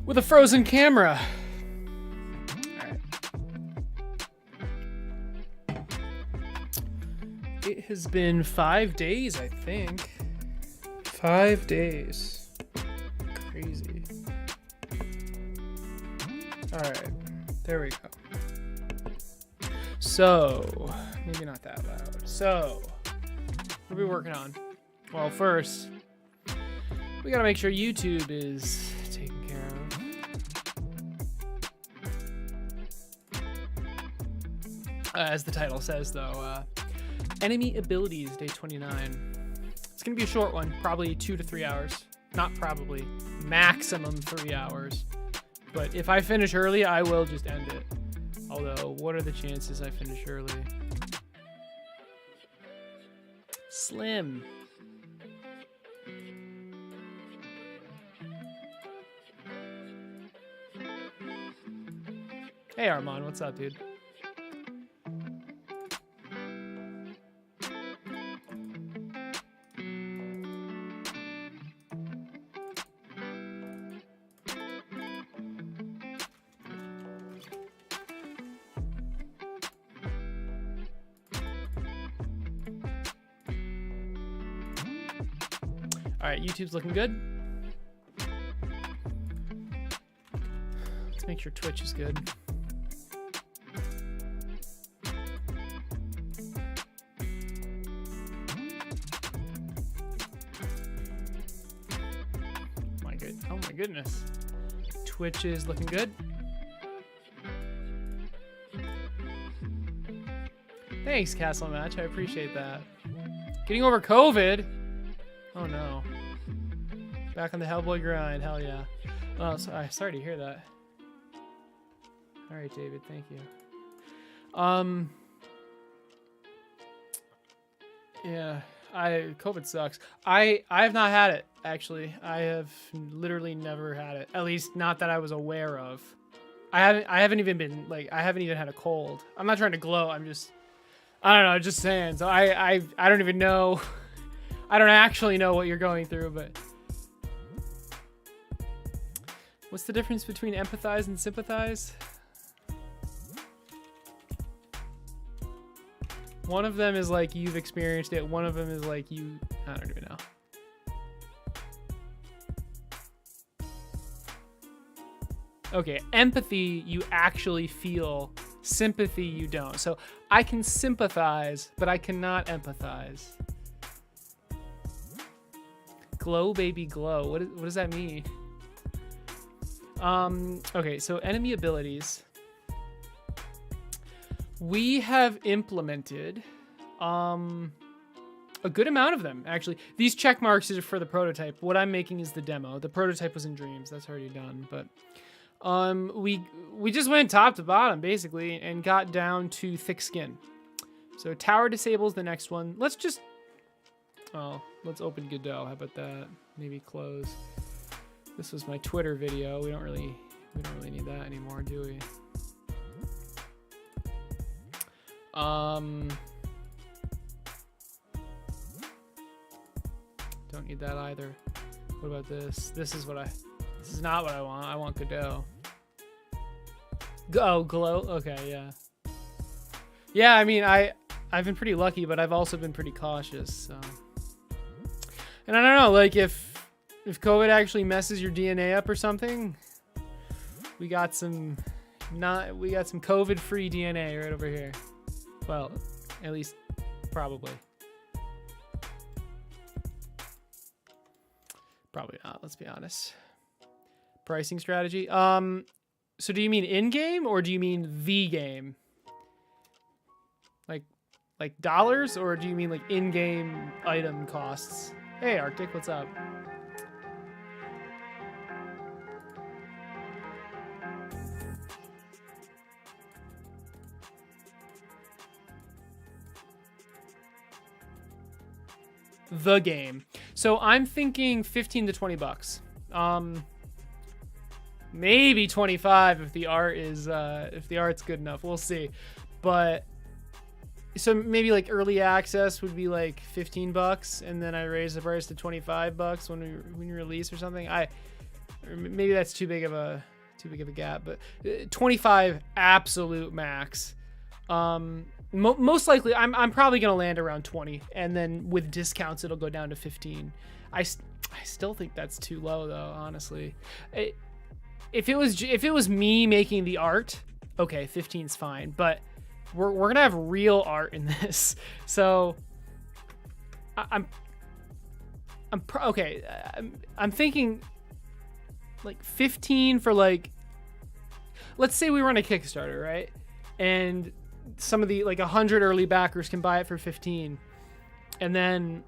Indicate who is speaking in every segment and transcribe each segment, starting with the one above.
Speaker 1: with a frozen camera. All right. It has been 5 days, I think. 5 days. Crazy. All right, there we go. So, maybe not that loud. So, what are we working on? Well, first, we gotta make sure YouTube is taken care of. As the title says, though, enemy abilities, day 29. It's gonna be a short one, probably 2 to 3 hours. Not probably, maximum 3 hours. But if I finish early, I will just end it. Although, what are the chances I finish early? Slim. Hey Armand, what's up, dude? All right, YouTube's looking good. Let's make sure Twitch is good. Oh my goodness. Twitch is looking good. Thanks, Castle Match. I appreciate that. Getting over COVID. Oh no. Back on the Hellboy grind. Hell yeah. Oh, sorry to hear that. All right, David. Thank you. Yeah. COVID sucks. I have not had it, actually. I have literally never had it. At least not that I was aware of. I haven't even been like, I haven't even had a cold. I'm not trying to gloat. I don't know, just saying. So I don't even know. I don't actually know what you're going through, but what's the difference between empathize and sympathize? One of them is like you've experienced it. One of them is like you, I don't even know. Okay, empathy you actually feel, sympathy you don't. So I can sympathize, but I cannot empathize. Glow, baby, glow. What does that mean? Okay, so enemy abilities. We have implemented a good amount of them, actually. These check marks are for the prototype. What I'm making is the demo. The prototype was in Dreams. That's already done. But we just went top to bottom, basically, and got down to thick skin. So Tower disables the next one. Let's open Godot. How about that? Maybe close. This was my Twitter video. We don't really need that anymore, do we? Don't need that either. What about this? This is not what I want. I want Godot. Oh, glow. Okay, yeah. Yeah, I mean, I've been pretty lucky, but I've also been pretty cautious, so. And I don't know, like if COVID actually messes your DNA up or something, we got some COVID-free DNA right over here. Well, at least probably. Probably not, let's be honest. Pricing strategy. So do you mean in-game or do you mean the game? Like dollars, or do you mean like in-game item costs? Hey Arctic, what's up? The game. So I'm thinking 15 to 20 bucks. Maybe 25 if the art is if the art's good enough. We'll see. But so maybe like early access would be like 15 bucks, and then I raise the price to 25 bucks when you release or something. I or maybe that's too big of a gap, but 25 absolute max. Most likely I'm probably gonna land around 20, and then with discounts it'll go down to 15. I still think that's too low though, honestly. If it was me making the art, okay, 15's fine, but we're gonna have real art in this, so I'm thinking like 15 for, like, let's say we run a Kickstarter, right? And some of the, like, 100 early backers can buy it for 15, and then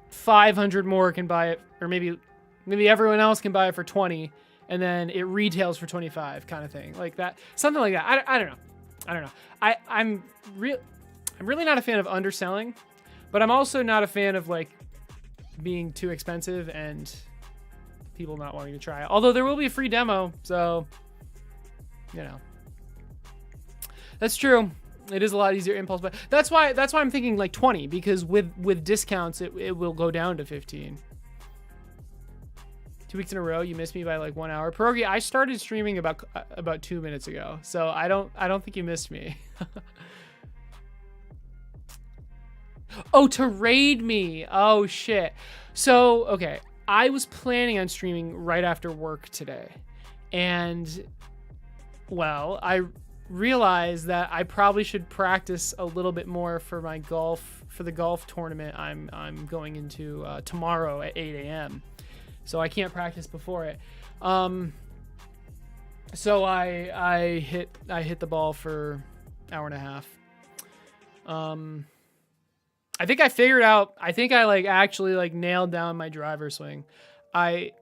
Speaker 1: 500 more can buy it, or maybe everyone else can buy it for 20, and then it retails for 25, kind of thing, like that, something like that. I don't know. I'm really not a fan of underselling, but I'm also not a fan of, like, being too expensive and people not wanting to try it. Although there will be a free demo, so, you know, that's true. It is a lot easier impulse, but that's why I'm thinking like 20, because with discounts it will go down to 15. 2 weeks in a row, you missed me by like 1 hour. Pierogi, I started streaming about 2 minutes ago, so I don't think you missed me. Oh, to raid me. Oh shit. So, okay, I was planning on streaming right after work today, and, well, I realized that I probably should practice a little bit more for the golf tournament I'm going into tomorrow at 8 a.m. So I can't practice before it. So I hit the ball for an hour and a half. I think I figured out, I actually nailed down my driver swing. I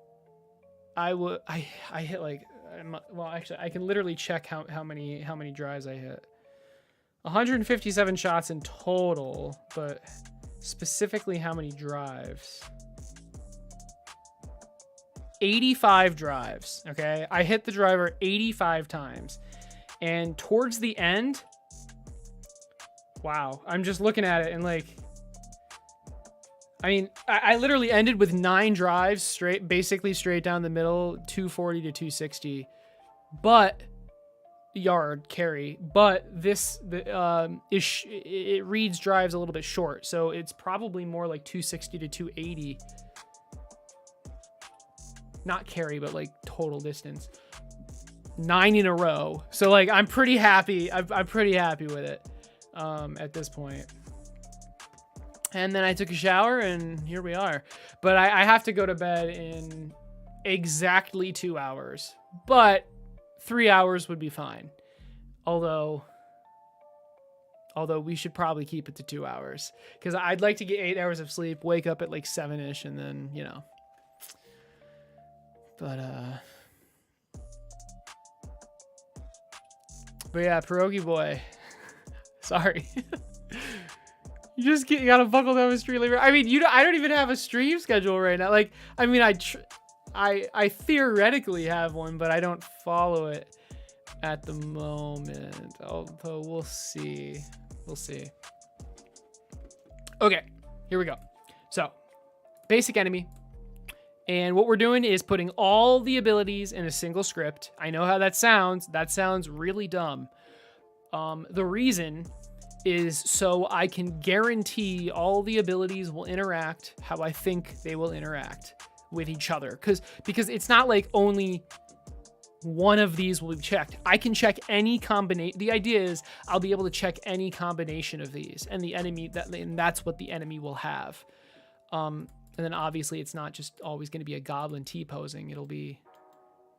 Speaker 1: hit, like, well, actually I can literally check how many drives I hit. 157 shots in total, but specifically how many drives? 85 drives. Okay, I hit the driver 85 times, and towards the end, wow, I'm just looking at it and, like, I mean, I literally ended with 9 drives basically straight down the middle, 240 to 260, but yard carry. But it reads drives a little bit short, so it's probably more like 260 to 280. Not carry, but like total distance. 9 in a row. So, like, I'm pretty happy. I'm pretty happy with it at this point. And then I took a shower, and here we are. But I have to go to bed in exactly 2 hours. But 3 hours would be fine. Although we should probably keep it to 2 hours, because I'd like to get 8 hours of sleep, wake up at like 7-ish, and then, you know. But yeah, Pierogi boy. Sorry. You gotta buckle down with stream labor. I mean, I don't even have a stream schedule right now. Like, I mean, I theoretically have one, but I don't follow it at the moment. Although we'll see. We'll see. Okay, here we go. So, basic enemy. And what we're doing is putting all the abilities in a single script. I know how that sounds. That sounds really dumb. The reason is so I can guarantee all the abilities will interact how I think they will interact with each other. Because it's not like only one of these will be checked. I can check any combination. The idea is I'll be able to check any combination of these, and that's what the enemy will have. And then obviously it's not just always going to be a goblin T-posing. It'll be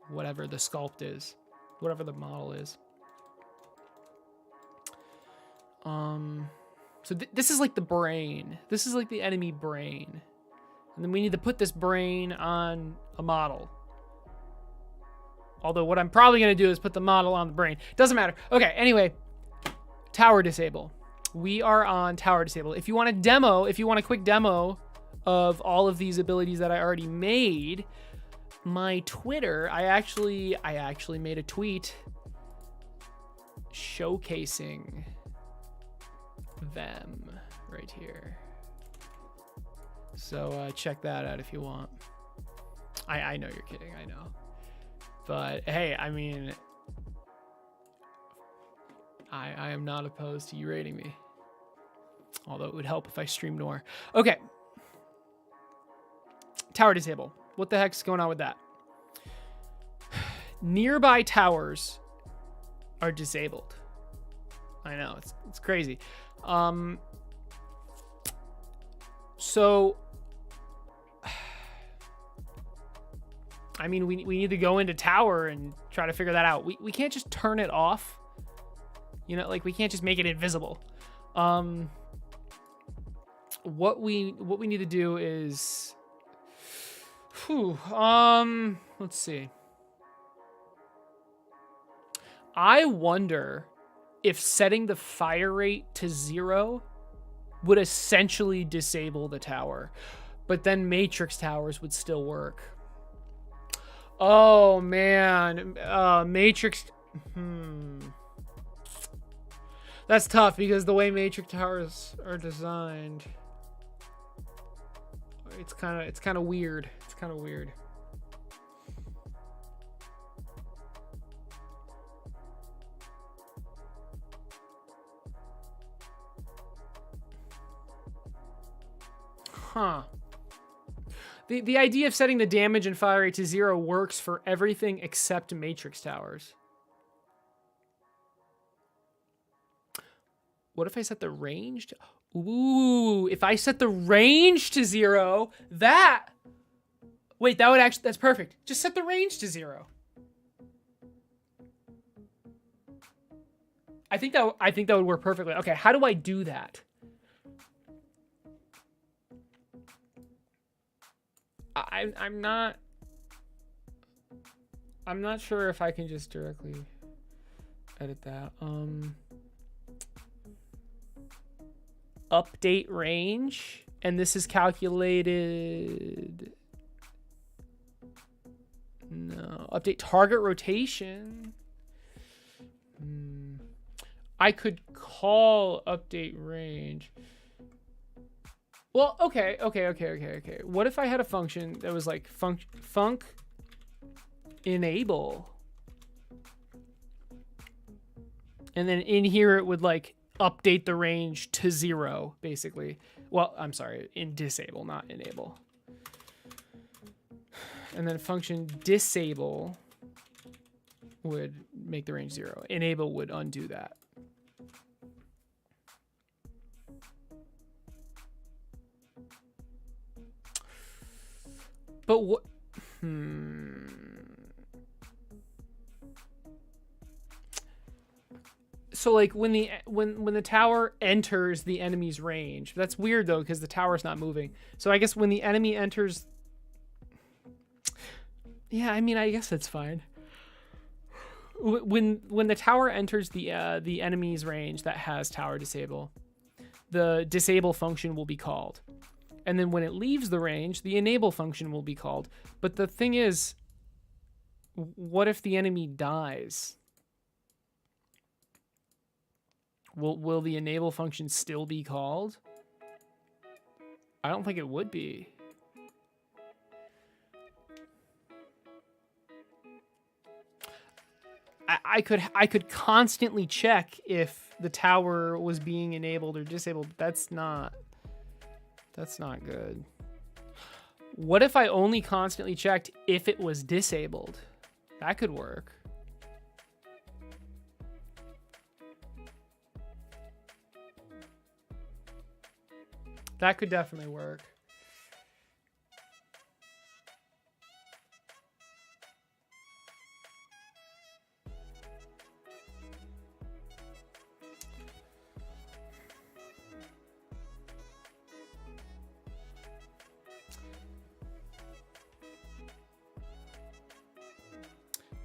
Speaker 1: whatever the sculpt is, whatever the model is. So this is like the brain. This is like the enemy brain. And then we need to put this brain on a model. Although what I'm probably going to do is put the model on the brain. Doesn't matter. Okay, anyway. Tower disable. We are on tower disable. If you want a quick demo of all of these abilities that I already made, my Twitter, I actually made a tweet showcasing them right here. So check that out if you want. I know you're kidding. I know. But hey, I mean, I am not opposed to you raiding me. Although it would help if I streamed more. Okay. Tower disable. What the heck's going on with that? Nearby towers are disabled. I know, it's crazy. So I mean, we need to go into tower and try to figure that out. We can't just turn it off. You know, like we can't just make it invisible. What we need to do is let's see. I wonder if setting the fire rate to 0 would essentially disable the tower, but then matrix towers would still work. Oh man, matrix. That's tough because the way matrix towers are designed, it's kind of weird. It's kind of weird. Huh. The idea of setting the damage and fire rate to 0 works for everything except matrix towers. What if I set the range to... Ooh, if I set the range to 0, that... Wait, that would actually... That's perfect. Just set the range to 0. I think that would work perfectly. Okay, how do I do that? I'm not sure if I can just directly edit that. Update range, and this is calculated. No, update target rotation. I could call update range. Well, okay. What if I had a function that was like func enable, and then in here it would like update the range to 0, basically. Well, I'm sorry, in disable, not enable. And then function disable would make the range 0. Enable would undo that. But what? So like when the tower enters the enemy's range, that's weird though because the tower's not moving. So I guess when the enemy enters, yeah, I mean I guess that's fine. When the tower enters the enemy's range that has tower disable, the disable function will be called. And then when it leaves the range, the enable function will be called. But the thing is, what if the enemy dies? Will the enable function still be called? I don't think it would be. I could constantly check if the tower was being enabled or disabled. But that's not good. What if I only constantly checked if it was disabled? That could work. That could definitely work.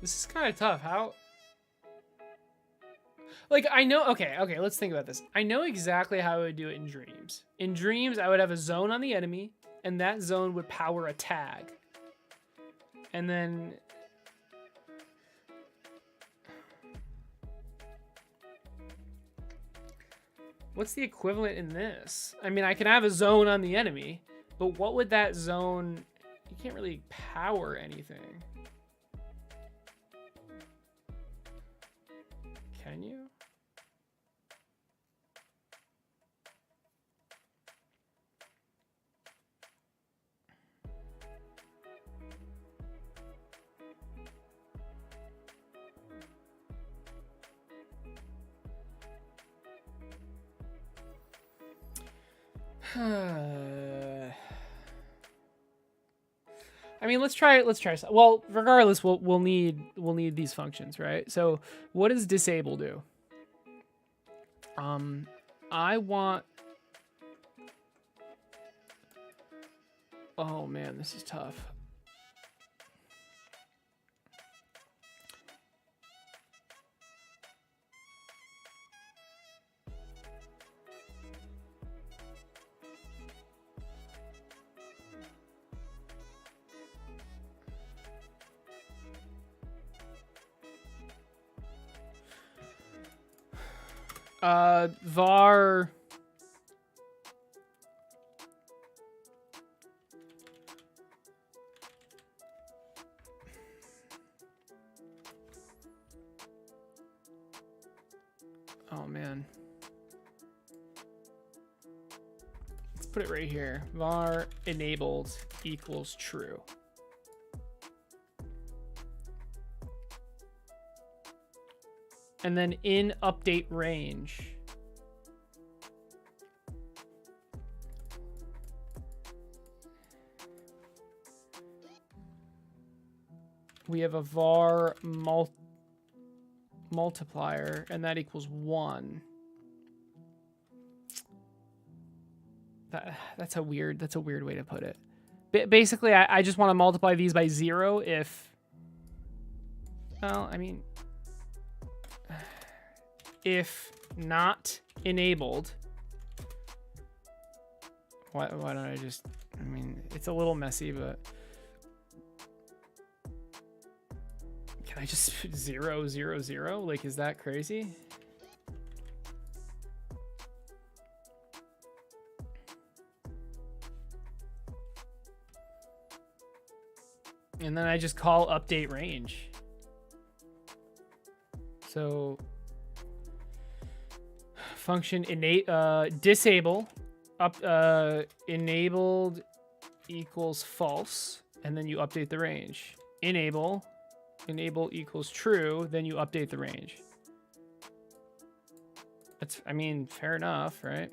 Speaker 1: This is kind of tough. How? Like, I know... Okay, let's think about this. I know exactly how I would do it in Dreams. In Dreams, I would have a zone on the enemy, and that zone would power a tag. And then... What's the equivalent in this? I mean, I can have a zone on the enemy, but what would that zone... You can't really power anything. assign you? I mean, let's try it. Let's try. Well, regardless, we'll need these functions, right? So, what does disable do? I want. Oh man, this is tough. Var. Oh man. Let's put it right here. Var enabled equals true. And then in update range, we have a var multiplier, and that equals 1. That's a weird way to put it. Basically, I just want to multiply these by 0 if, well, I mean, if not enabled. Why don't I just, I mean, it's a little messy, but can I just 0, 0, 0? Like, is that crazy? And then I just call update range. So function disable enabled equals false, and then you update the range. Enable equals true, then you update the range. That's, I mean, fair enough, right?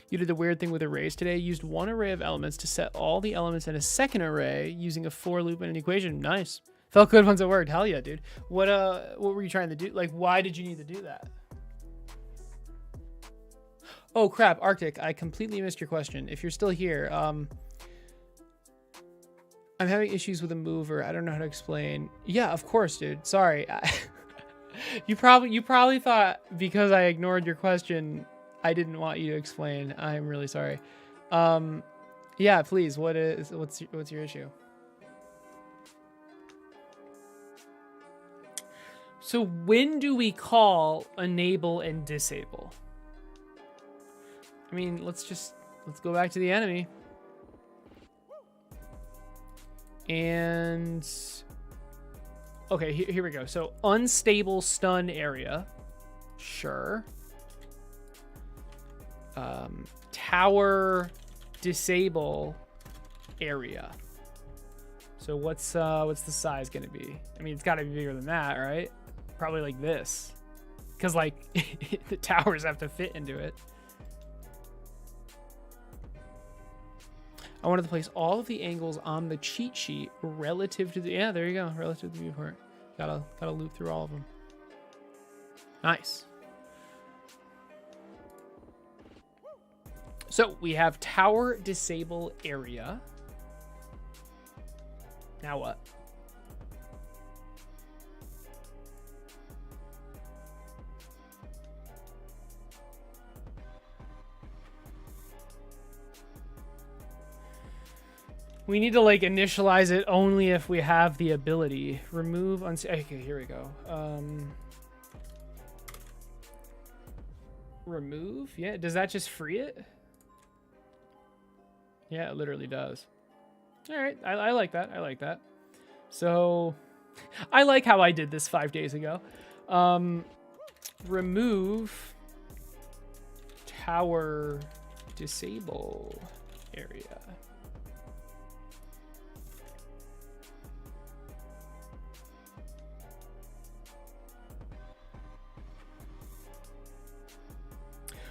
Speaker 1: You did the weird thing with arrays today. Used one array of elements to set all the elements in a second array using a for loop and an equation. Nice. Felt good once it worked. Hell yeah, dude. What were you trying to do? Like, why did you need to do that? Oh crap, Arctic, I completely missed your question. If you're still here, I'm having issues with a mover. I don't know how to explain. Yeah, of course, dude. Sorry. You probably thought because I ignored your question, I didn't want you to explain. I'm really sorry. Yeah, please. What's your issue? So when do we call enable and disable? I mean, let's go back to the enemy. And okay, here we go. So unstable stun area. Sure. Tower disable area. So what's the size gonna be? I mean, it's gotta be bigger than that, right? Probably like this, because like the towers have to fit into it. I wanted to place all of the angles on the cheat sheet relative to the, yeah, there you go, relative to the viewport. Gotta loop through all of them. Nice. So we have tower disable area. Now what? We need to like initialize it only if we have the ability. Remove okay, here we go. Remove? Yeah, does that just free it? Yeah, it literally does. All right, I like that. I like that. So I like how I did this 5 days ago. Remove tower disable area.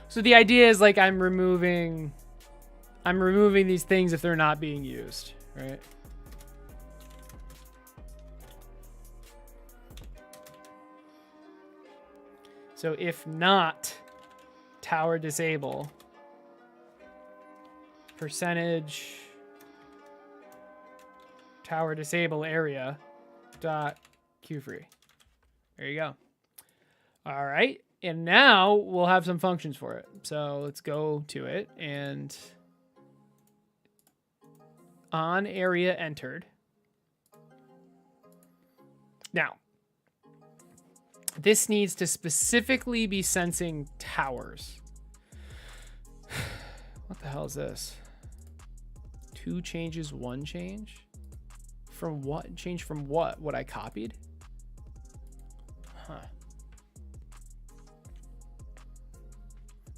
Speaker 1: So the idea is like I'm removing these things if they're not being used, right? So if not, tower disable, percentage tower disable area dot queue_free. There you go. All right. And now we'll have some functions for it. So let's go to it and on area entered. Now, this needs to specifically be sensing towers. What the hell is this? 2 changes, 1 change? From what? Change from what? What I copied? Huh.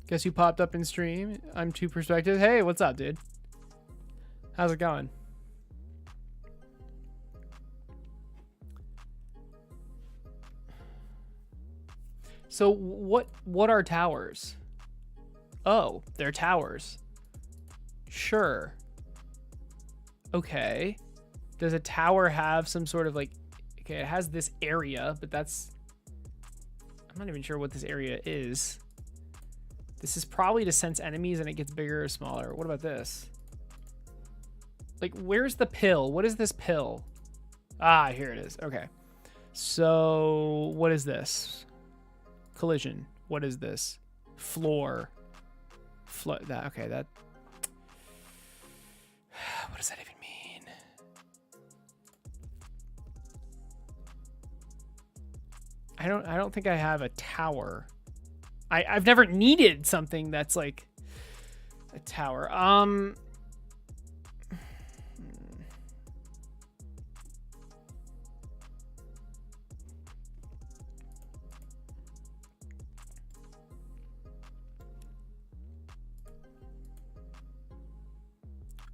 Speaker 1: Guess you popped up in stream. I'm 2 perspectives. Hey, what's up, dude? How's it going? So what are towers? Oh, they're towers. Sure. Okay. Does a tower have some sort of like, okay, it has this area, but that's, I'm not even sure what this area is. This is probably to sense enemies and it gets bigger or smaller. What about this? Like, where's the pill? What is this pill? Ah, here it is. Okay. So what is this? Collision. What is this? Floor. That, okay, that. What does that even mean? I don't think I have a tower. I've never needed something that's like a tower.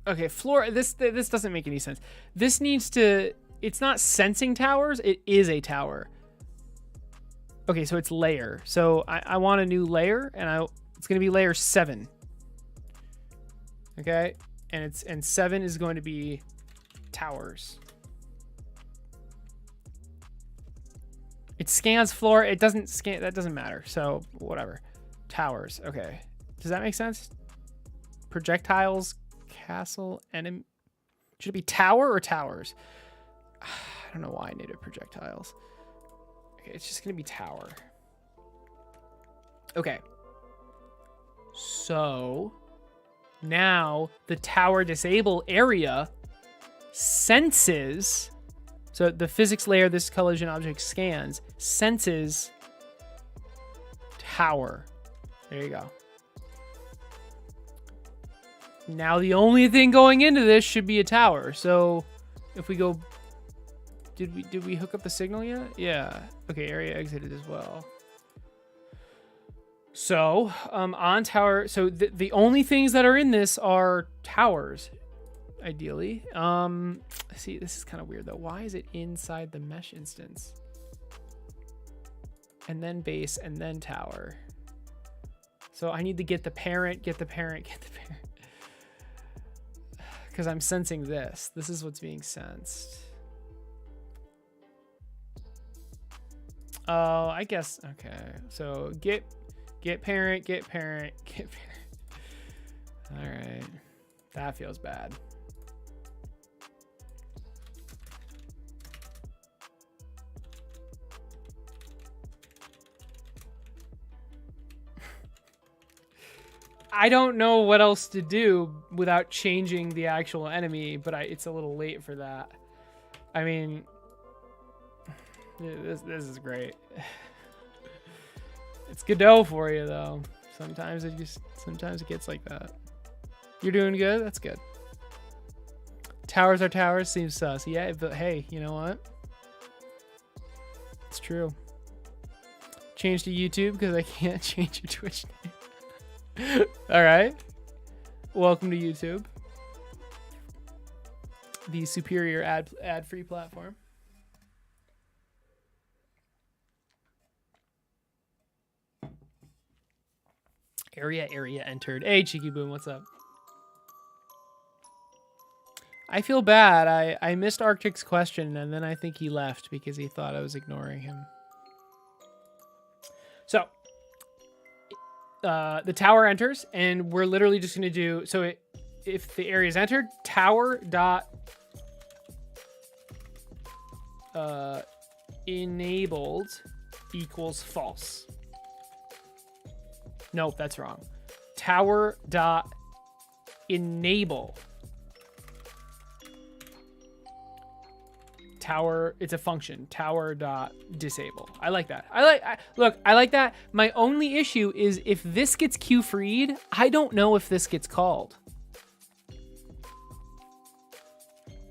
Speaker 1: Okay, floor, this doesn't make any sense. This needs to, it's not sensing towers, it is a tower. Okay, so it's layer. So I want a new layer, and it's going to be layer 7. Okay, and 7 is going to be towers. It scans floor. It doesn't scan. That doesn't matter. So whatever. Towers. Okay. Does that make sense? Projectiles, castle, enemy. Should it be tower or towers? I don't know why I needed projectiles. Okay, it's just gonna be tower. Okay. So now the tower disable area senses. So the physics layer this collision object scans senses tower. There you go. Now the only thing going into this should be a tower. So if we go, did we hook up the signal yet? Yeah. Okay, area exited as well. So on tower, so the only things that are in this are towers, ideally. See, this is kind of weird though. Why is it inside the mesh instance? And then base, and then tower. So I need to get the parent, get the parent, get the parent. Because I'm sensing this. This is what's being sensed. Oh, I guess, okay. So get parent, get parent, get parent. All right. That feels bad. I don't know what else to do without changing the actual enemy, but it's a little late for that. I mean, this is great. It's Godot for you though. Sometimes it gets like that. You're doing good? That's good. Towers are towers seems sus. Yeah, but hey, you know what? It's true. change to YouTube because I can't change your Twitch name. All right. Welcome to YouTube, the superior ad-free platform. Area entered. Hey, Cheeky Boom, what's up? I feel bad. I missed Arctic's question, and then I think he left because he thought I was ignoring him. So, the tower enters, and we're literally just going to do... So, if the area is entered, tower dot enabled equals false. Nope, that's wrong. Tower dot enable. Tower, it's a function. Tower dot disable. I like that. Look, I like that. My only issue is if this gets queue freed, I don't know if this gets called.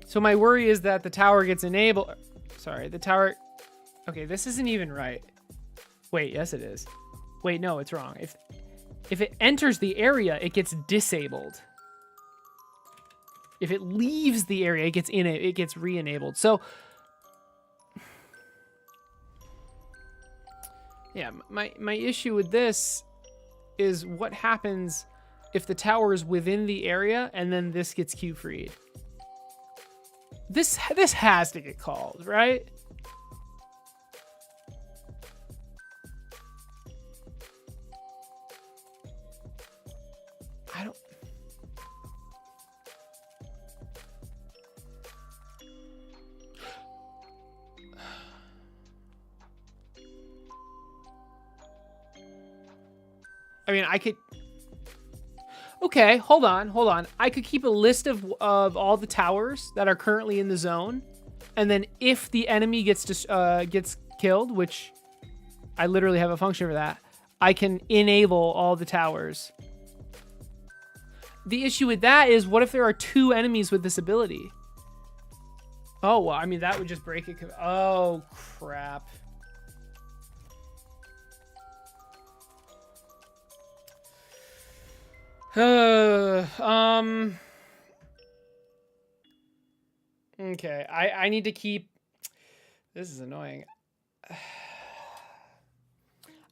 Speaker 1: So my worry is that the tower gets enabled. Sorry, the tower. Okay, this isn't even right. Wait, yes it is. Wait, no, it's wrong. If it enters the area, it gets disabled. If it leaves the area, it gets re-enabled. So yeah, my issue with this is what happens if the tower is within the area and then this gets queue freed. This has to get called, right? I don't... I mean, I could... Okay, hold on. I could keep a list of all the towers that are currently in the zone, and then if the enemy gets killed, which I literally have a function for that, I can enable all the towers. The issue with that is, what if there are 2 enemies with this ability? Oh, well, I mean, that would just break it. Oh, crap. Okay, I need to keep... This is annoying.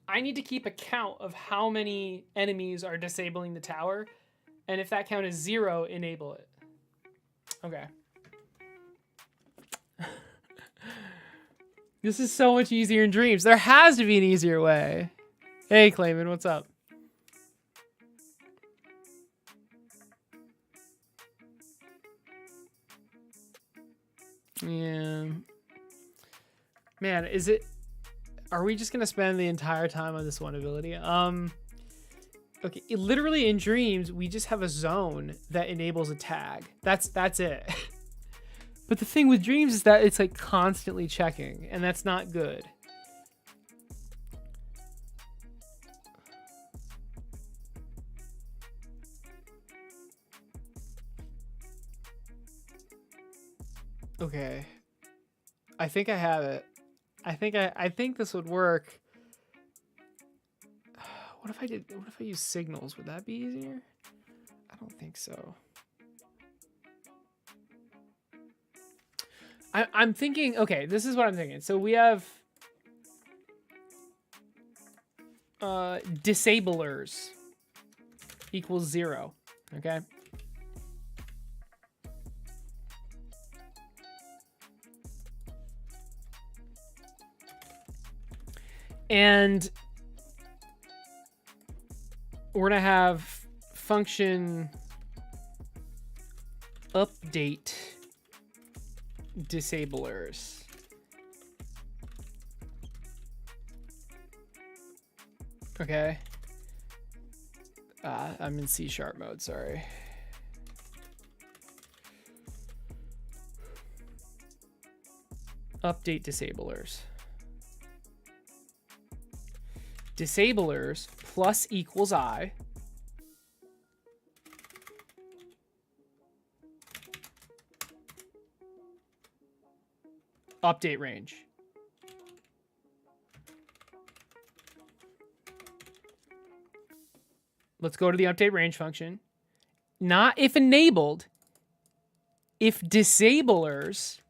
Speaker 1: I need to keep a count of how many enemies are disabling the tower. And if that count is 0, enable it. Okay. This is so much easier in Dreams. There has to be an easier way. Hey, Clayman, what's up? Yeah. Man, is it... Are we just going to spend the entire time on this one ability? Okay, literally in Dreams, we just have a zone that enables a tag. That's it. But the thing with Dreams is that it's like constantly checking, and that's not good. Okay. I think I have it. I think this would work. What if I use signals? Would that be easier? I don't think so. I'm thinking, okay, this is what I'm thinking. So we have disablers equals 0, okay? And we're gonna have function update disablers. Okay. I'm in C# mode, sorry. Update disablers. Disablers plus equals I. Update range. let's go to the update range function. Not if enabled, if disablers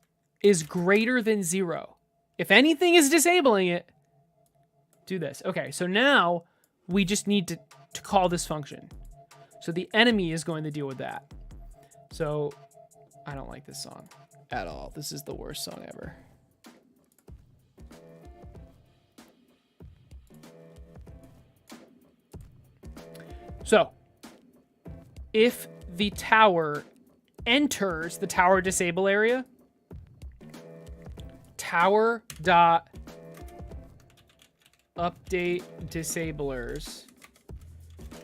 Speaker 1: is greater than 0. If anything is disabling it, do this. Okay, so now we just need to call this function. So the enemy is going to deal with that. So I don't like this song at all. This is the worst song ever. So if the tower enters the tower disable area, tower dot update disablers.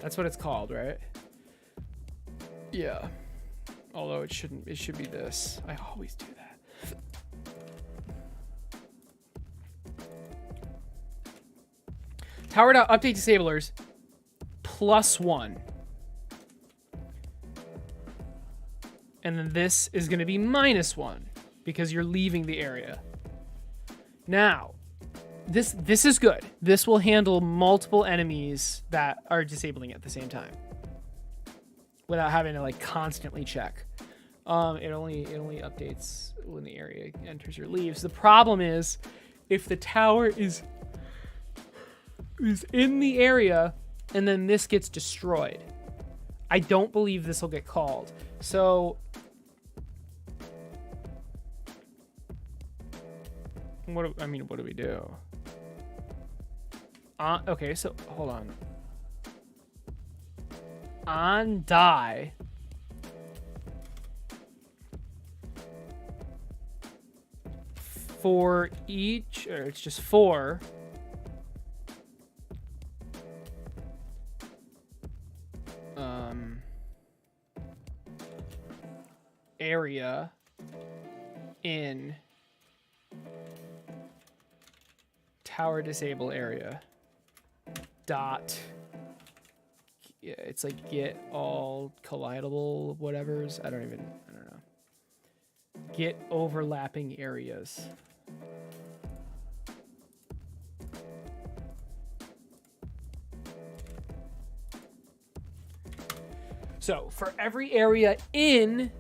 Speaker 1: That's what it's called, right? Yeah. Although it shouldn't. It should be this. I always do that. Tower dot update disablers +1. And then this is going to be -1 because you're leaving the area. Now, this is good. This will handle multiple enemies that are disabling at the same time without having to like constantly check. It only updates when the area enters or leaves. The problem is if the tower is in the area and then this gets destroyed. I don't believe this will get called. So what do we do? Okay, so hold on. On die. For each, or it's just 4. Area in tower disable area dot, yeah, it's like get all collidable whatevers. I don't know. Get overlapping areas. So for every area in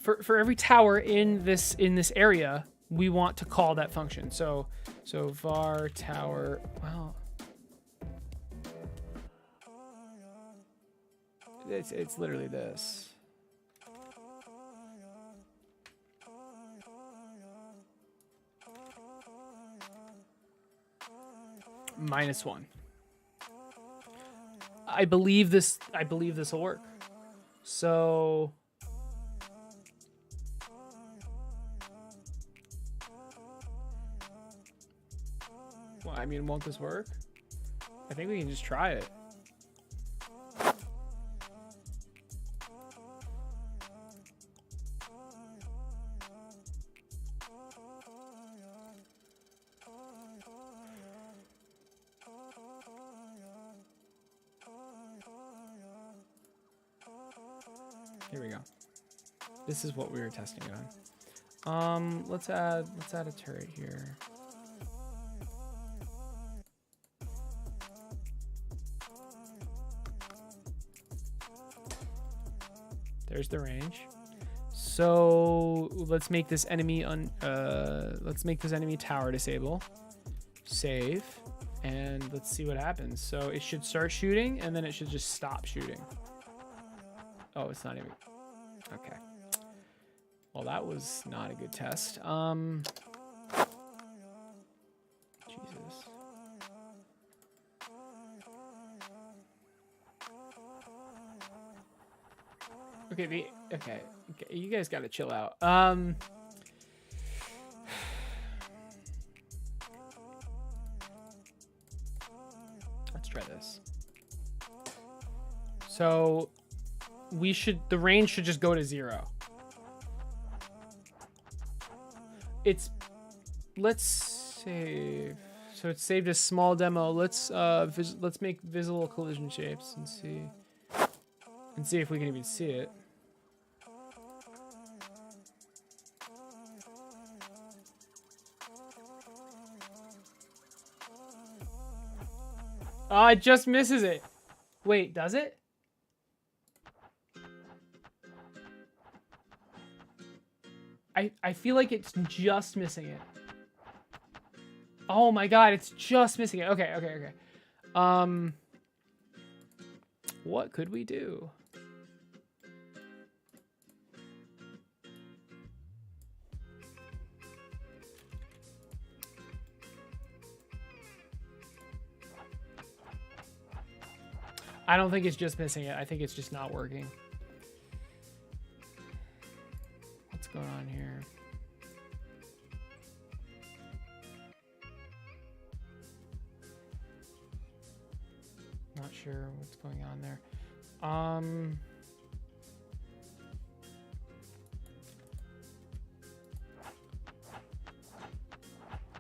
Speaker 1: for every tower in this area, we want to call that function. So var tower, well, it's literally this. -1. I believe this will work. So well, I mean, won't this work? I think we can just try it. Here we go. This is what we were testing on. Let's add a turret here. There's the range. So let's make this enemy tower disable. Save, and let's see what happens. So it should start shooting, and then it should just stop shooting. Oh, it's not even. Okay. Well, that was not a good test. Jesus. Okay, you guys gotta chill out. Let's try this. So the range should just go to 0. Let's save. So it's saved as small demo. Let's make visible collision shapes and see if we can even see it. Oh, it just misses it. Wait, does it? I feel like it's just missing it. Oh my god, it's just missing it. Okay, okay, okay. What could we do? I don't think it's just missing it. I think it's just not working. What's going on here? Not sure what's going on there.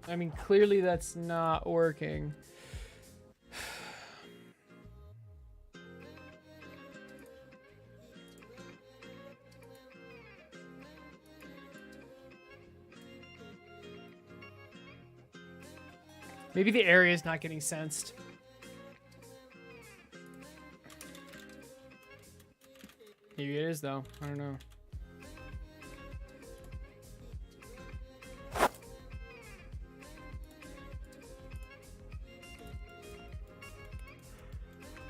Speaker 1: I mean, clearly that's not working. Maybe the area is not getting sensed. Maybe it is, though. I don't know.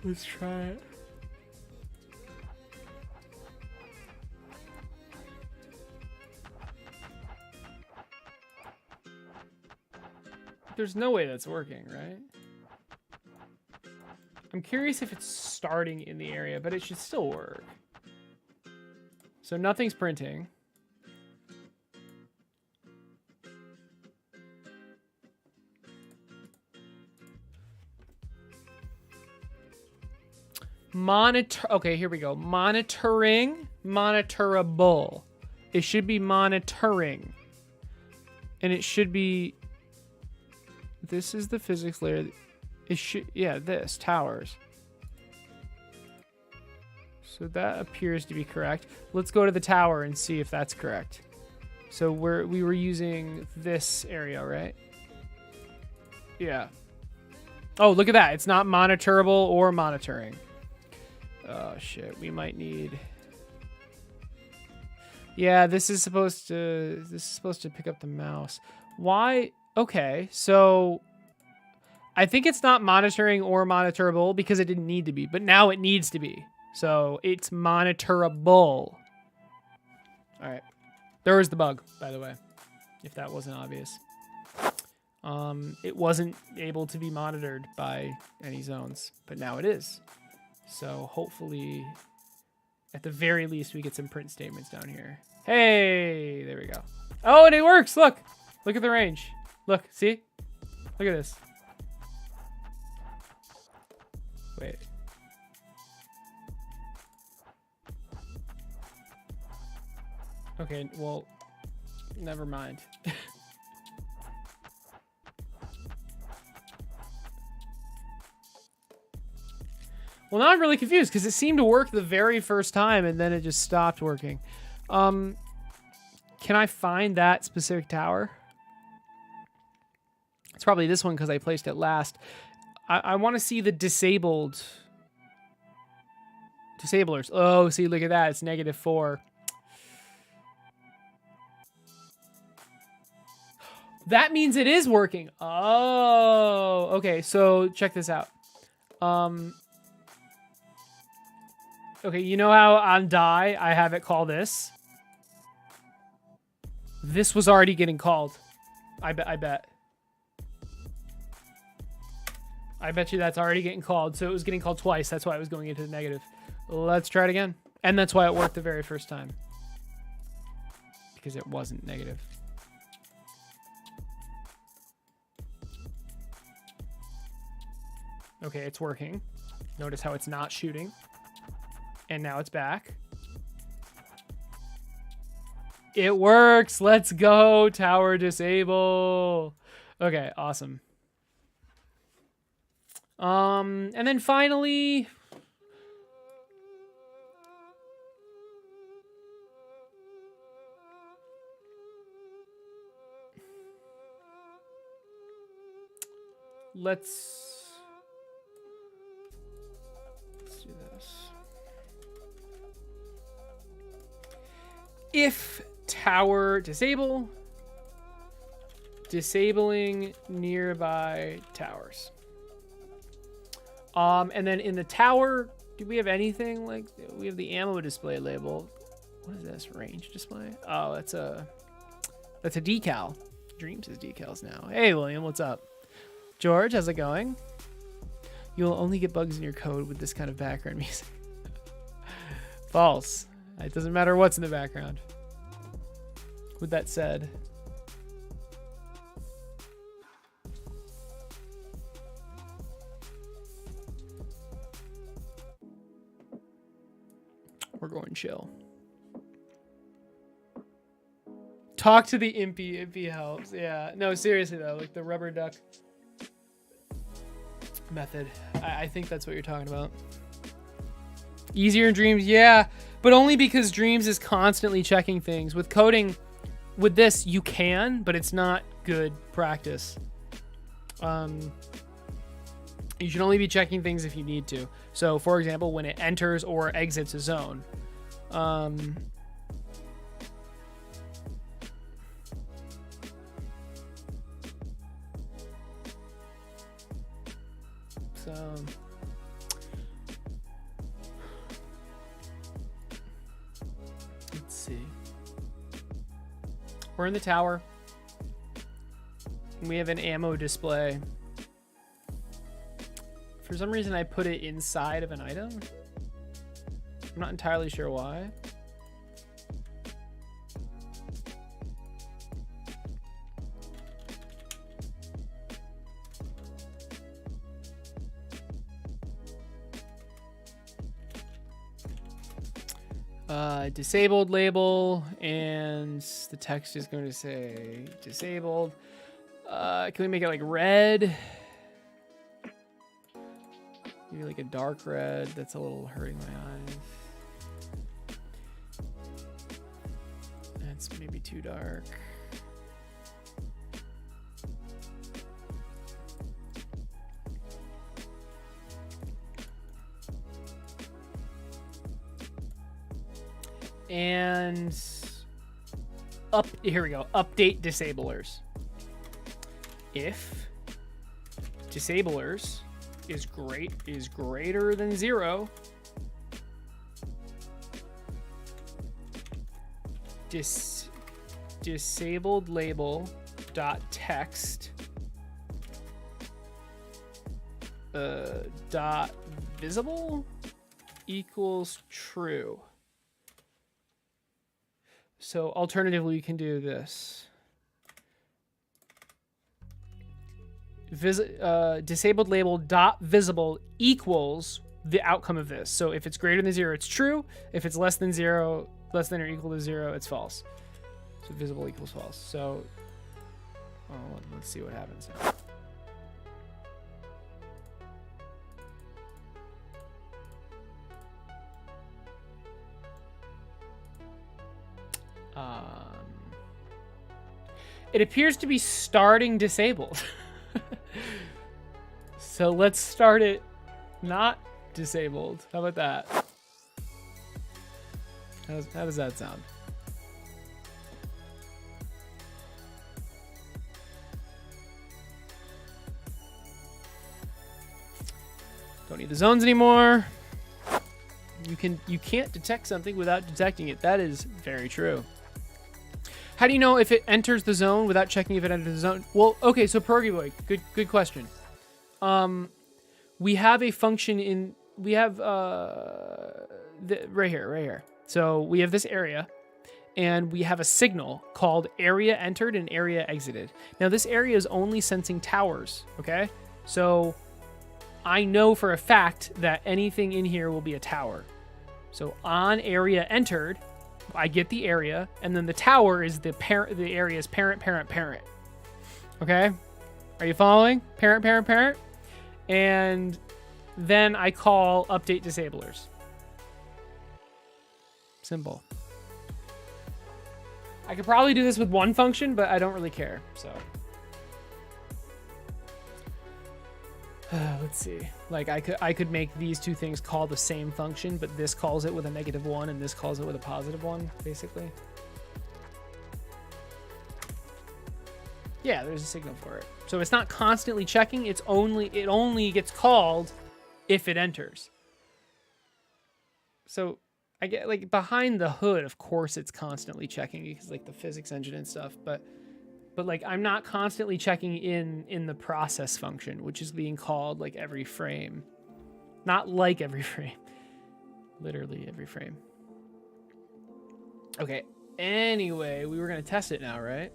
Speaker 1: Let's try it. There's no way that's working, right? I'm curious if it's starting in the area, but it should still work. So nothing's printing. Monitor. Okay, here we go. Monitoring, monitorable. It should be monitoring. And it should be. This is the physics layer. It should. Yeah, this. Towers. So that appears to be correct. Let's go to the tower and see if that's correct. So we were using this area, right? Yeah. Oh, look at that. It's not monitorable or monitoring. Oh shit, we might need. Yeah, this is supposed to pick up the mouse. Why? Okay, so I think it's not monitoring or monitorable because it didn't need to be, but now it needs to be. So it's monitorable. All right. There was the bug, by the way, if that wasn't obvious. It wasn't able to be monitored by any zones, but now it is. So hopefully, at the very least, we get some print statements down here. Hey, there we go. Oh, and it works. Look at the range. Look, see? Look at this. Wait. Okay, well, never mind. Well, now I'm really confused because it seemed to work the very first time and then it just stopped working. Can I find that specific tower? It's probably this one because I placed it last. I want to see the disablers. Oh, see, look at that. It's -4. That means it is working. Oh, okay. So check this out. Okay, you know how on die I have it call this? This was already getting called. I bet. I bet you that's already getting called. So it was getting called twice. That's why it was going into the negative. Let's try it again. And that's why it worked the very first time. Because it wasn't negative. Okay, it's working. Notice how it's not shooting. And now it's back. It works. Let's go. Tower disable. Okay, awesome. And then finally, let's if tower disable, disabling nearby towers. And then in the tower, do we have anything like, we have the ammo display label. What is this? Range display? Oh, that's a decal. Dreams is decals now. Hey, William, what's up? George, how's it going? You'll only get bugs in your code with this kind of background music. False. It doesn't matter what's in the background. With that said, we're going chill. Talk to the impy. Impy helps. Yeah. No, seriously though, like the rubber duck method. I think that's what you're talking about. Easier in Dreams, yeah, but only because Dreams is constantly checking things. With coding, with this you can, but it's not good practice. You should only be checking things if you need to. So, for example, when it enters or exits a zone. So let's see. We're in the tower. We have an ammo display. For some reason, I put it inside of an item. I'm not entirely sure why. Disabled label, and the text is going to say disabled. Can we make it like red? Maybe like a dark red. That's a little hurting my eyes. That's maybe too dark. And here we go. Update disablers. If disablers is greater than 0, disabled label dot text dot visible equals true. So alternatively, we can do this. Disabled label dot visible equals the outcome of this. So if it's greater than 0, it's true. If it's less than 0, less than or equal to 0, it's false. So visible equals false. So let's see what happens now. It appears to be starting disabled. So let's start it not disabled. How about that? How does that sound? Don't need the zones anymore. You can't detect something without detecting it. That is very true. How do you know if it enters the zone without checking if it enters the zone? Well, okay, so Pergy Boy, good question. We have a function in, we have right here. So we have this area, and we have a signal called area entered and area exited. Now this area is only sensing towers, okay? So I know for a fact that anything in here will be a tower. So on area entered, I get the area, and then the tower is the area's parent. Okay? Are you following? Parent. And then I call update disablers. Simple. I could probably do this with one function, but I don't really care, so. Let's see. Like I could make these two things call the same function, but this calls it with a -1 and this calls it with a +1, basically. Yeah, there's a signal for it. So it's not constantly checking. It only gets called if it enters. So I get like behind the hood, of course it's constantly checking because like the physics engine and stuff, but like I'm not constantly checking in the process function, which is being called like every frame. Not like every frame. Literally every frame. Okay. Anyway, we were going to test it now, right?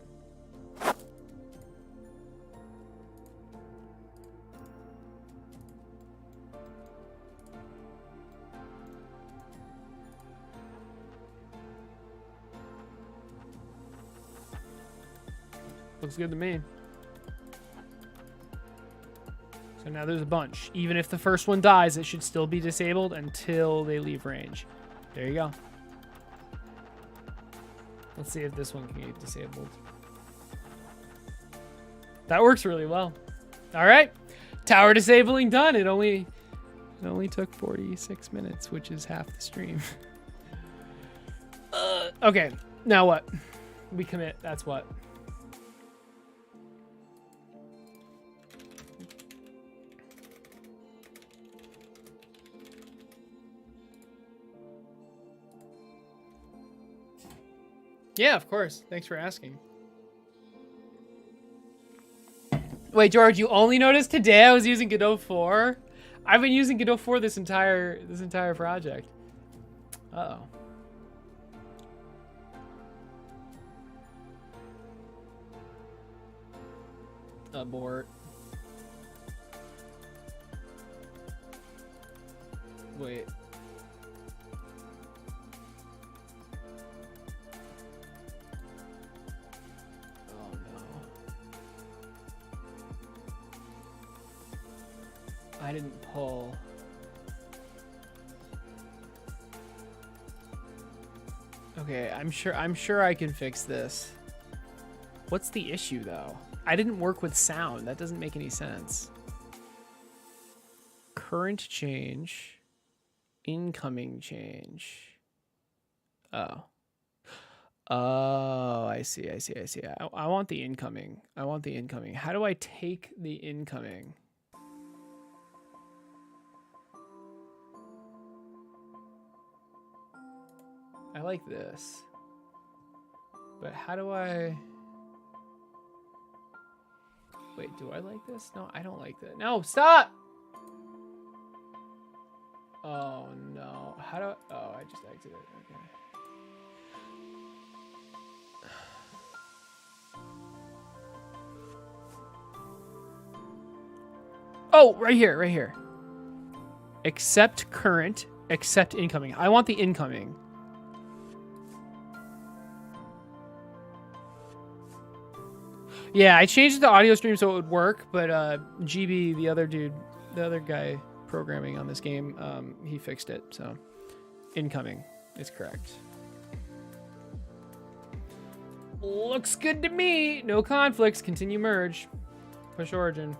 Speaker 1: Looks good to me. So now there's a bunch. Even if the first one dies, it should still be disabled until they leave range. There you go. Let's see if this one can get disabled. That works really well. All right. Tower disabling done. It only took 46 minutes, which is half the stream. Okay. Now what? We commit. That's what. Yeah, of course. Thanks for asking. Wait, George, you only noticed today I was using Godot 4? I've been using Godot 4 this entire project. Uh-oh. Abort. Wait. I didn't pull. Okay, I'm sure I can fix this. What's the issue though? I didn't work with sound. That doesn't make any sense. Current change. Incoming change. Oh. Oh, I see. I want the incoming. How do I take the incoming? I like this, but how do I, wait, do I like this? No, I don't like that. No, stop! Oh no, how do I, oh, I just exited, okay. Oh, right here. Accept current, accept incoming. I want the incoming. Yeah, I changed the audio stream so it would work, but GB, the other guy programming on this game, he fixed it, so incoming is correct. Looks good to me. No conflicts. Continue merge. Push origin.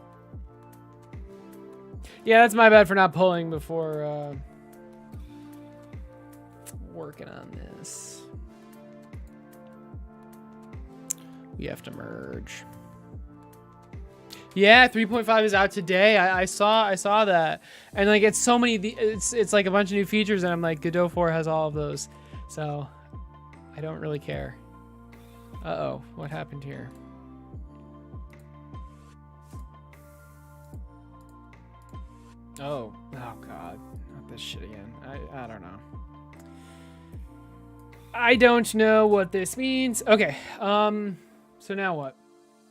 Speaker 1: Yeah, that's my bad for not pulling before working on this. We have to merge. Yeah, 3.5 is out today. I saw that, and like it's so many. It's like a bunch of new features, and I'm like, Godot 4 has all of those, so I don't really care. Uh-oh, what happened here? Oh God, not this shit again. I don't know. I don't know what this means. Okay, so now what?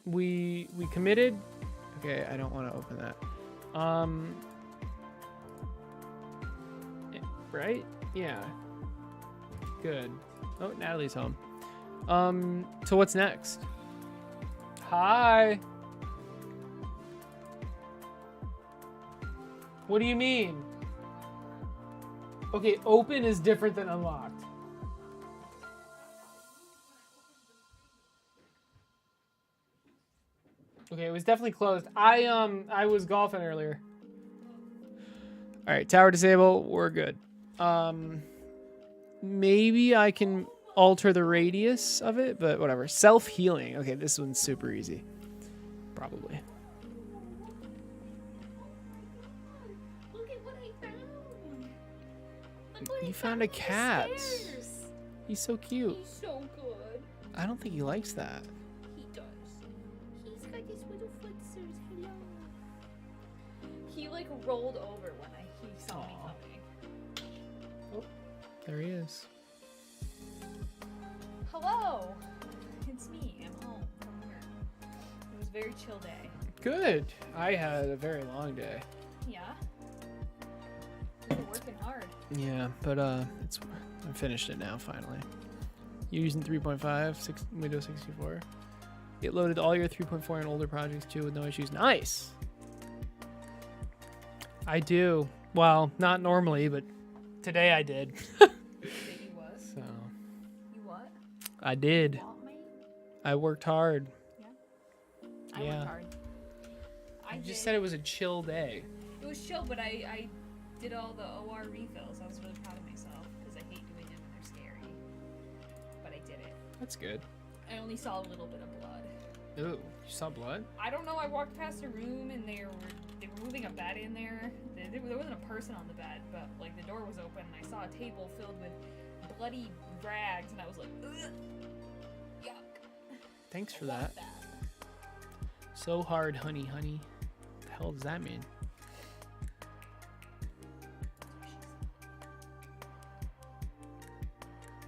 Speaker 1: We committed. Okay, I don't want to open that. Right? Yeah. Good. Oh, Natalie's home. So what's next? Hi. What do you mean? Okay, open is different than unlocked. Okay, it was definitely closed. I was golfing earlier. All right, tower disable. We're good. Maybe I can alter the radius of it, but whatever. Self-healing. Okay, this one's super easy. Probably.
Speaker 2: Look at what I found. Look what
Speaker 1: You
Speaker 2: I
Speaker 1: found a
Speaker 2: on the
Speaker 1: cat.
Speaker 2: stairs.
Speaker 1: He's so cute.
Speaker 2: He's so good.
Speaker 1: I don't think he likes that.
Speaker 2: He does. He's got these little footsters. Hello. He like rolled over when he saw me
Speaker 1: Aw.
Speaker 2: coming.
Speaker 1: Oh, there he is.
Speaker 2: Hello. It's me. I'm home from work. It was a very chill day.
Speaker 1: Good. I had a very long day.
Speaker 2: Yeah. You're working hard.
Speaker 1: Yeah, but I finished it now finally. You're using 3.5 Windows 64. It loaded all your 3.4 and older projects too with no issues. Nice. I do. Well, not normally, but today I did.
Speaker 2: Did you what?
Speaker 1: So
Speaker 2: You what?
Speaker 1: I did.
Speaker 2: Want me?
Speaker 1: I worked hard.
Speaker 2: I
Speaker 1: Yeah.
Speaker 2: worked hard. I
Speaker 1: You just
Speaker 2: did.
Speaker 1: said it was a chill day.
Speaker 2: It was chill, but I did all the OR refills. I was really proud of myself because I hate doing them when they're scary. But I did it.
Speaker 1: That's good.
Speaker 2: I only saw a little bit of blood.
Speaker 1: Ooh, you saw blood?
Speaker 2: I don't know. I walked past a room and they were moving a bed in there. There wasn't a person on the bed, but like the door was open and I saw a table filled with bloody rags and I was like, ugh, yuck.
Speaker 1: Thanks for
Speaker 2: I want
Speaker 1: that. So hard, honey, honey. What the hell does that mean?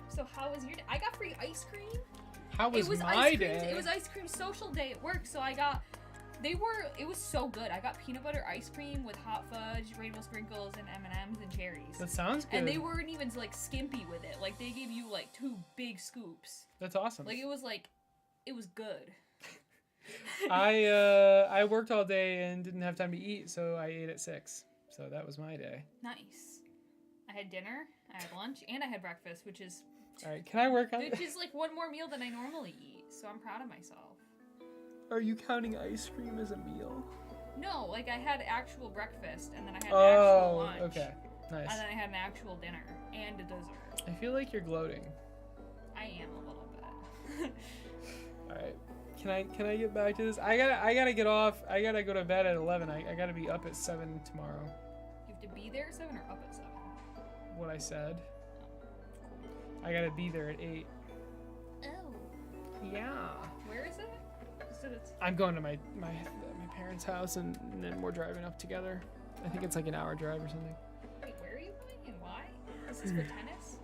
Speaker 2: So how was your day? I got free ice cream.
Speaker 1: How was,
Speaker 2: It was
Speaker 1: my
Speaker 2: ice cream.
Speaker 1: day?
Speaker 2: It was ice cream social day at work, so I got. It was so good. I got peanut butter ice cream with hot fudge, rainbow sprinkles, and M&Ms and cherries.
Speaker 1: That sounds good.
Speaker 2: And they weren't even like skimpy with it. Like they gave you like 2 big scoops.
Speaker 1: That's awesome.
Speaker 2: Like it was good.
Speaker 1: I worked all day and didn't have time to eat, so I ate at 6. So that was my day.
Speaker 2: Nice. I had dinner, I had lunch, and I had breakfast, which is
Speaker 1: All right, can I work on
Speaker 2: which is like one more meal than I normally eat. So I'm proud of myself.
Speaker 1: Are you counting ice cream as a meal?
Speaker 2: No, like I had actual breakfast, and then I had actual
Speaker 1: Oh,
Speaker 2: lunch.
Speaker 1: okay. Nice.
Speaker 2: And then I had an actual dinner and a dessert.
Speaker 1: I feel like you're gloating.
Speaker 2: I am a little bit.
Speaker 1: All right. Can I get back to this? I gotta get off. I gotta go to bed at 11. I gotta be up at 7 tomorrow.
Speaker 2: You have to be there at 7 or up at 7?
Speaker 1: What I said. I gotta be there at 8.
Speaker 2: Oh.
Speaker 1: Yeah.
Speaker 2: Where is it?
Speaker 1: I'm going to my parents' house and then we're driving up together. I think it's like an hour drive or something.
Speaker 2: Wait, where are you going and why? Is this for tennis?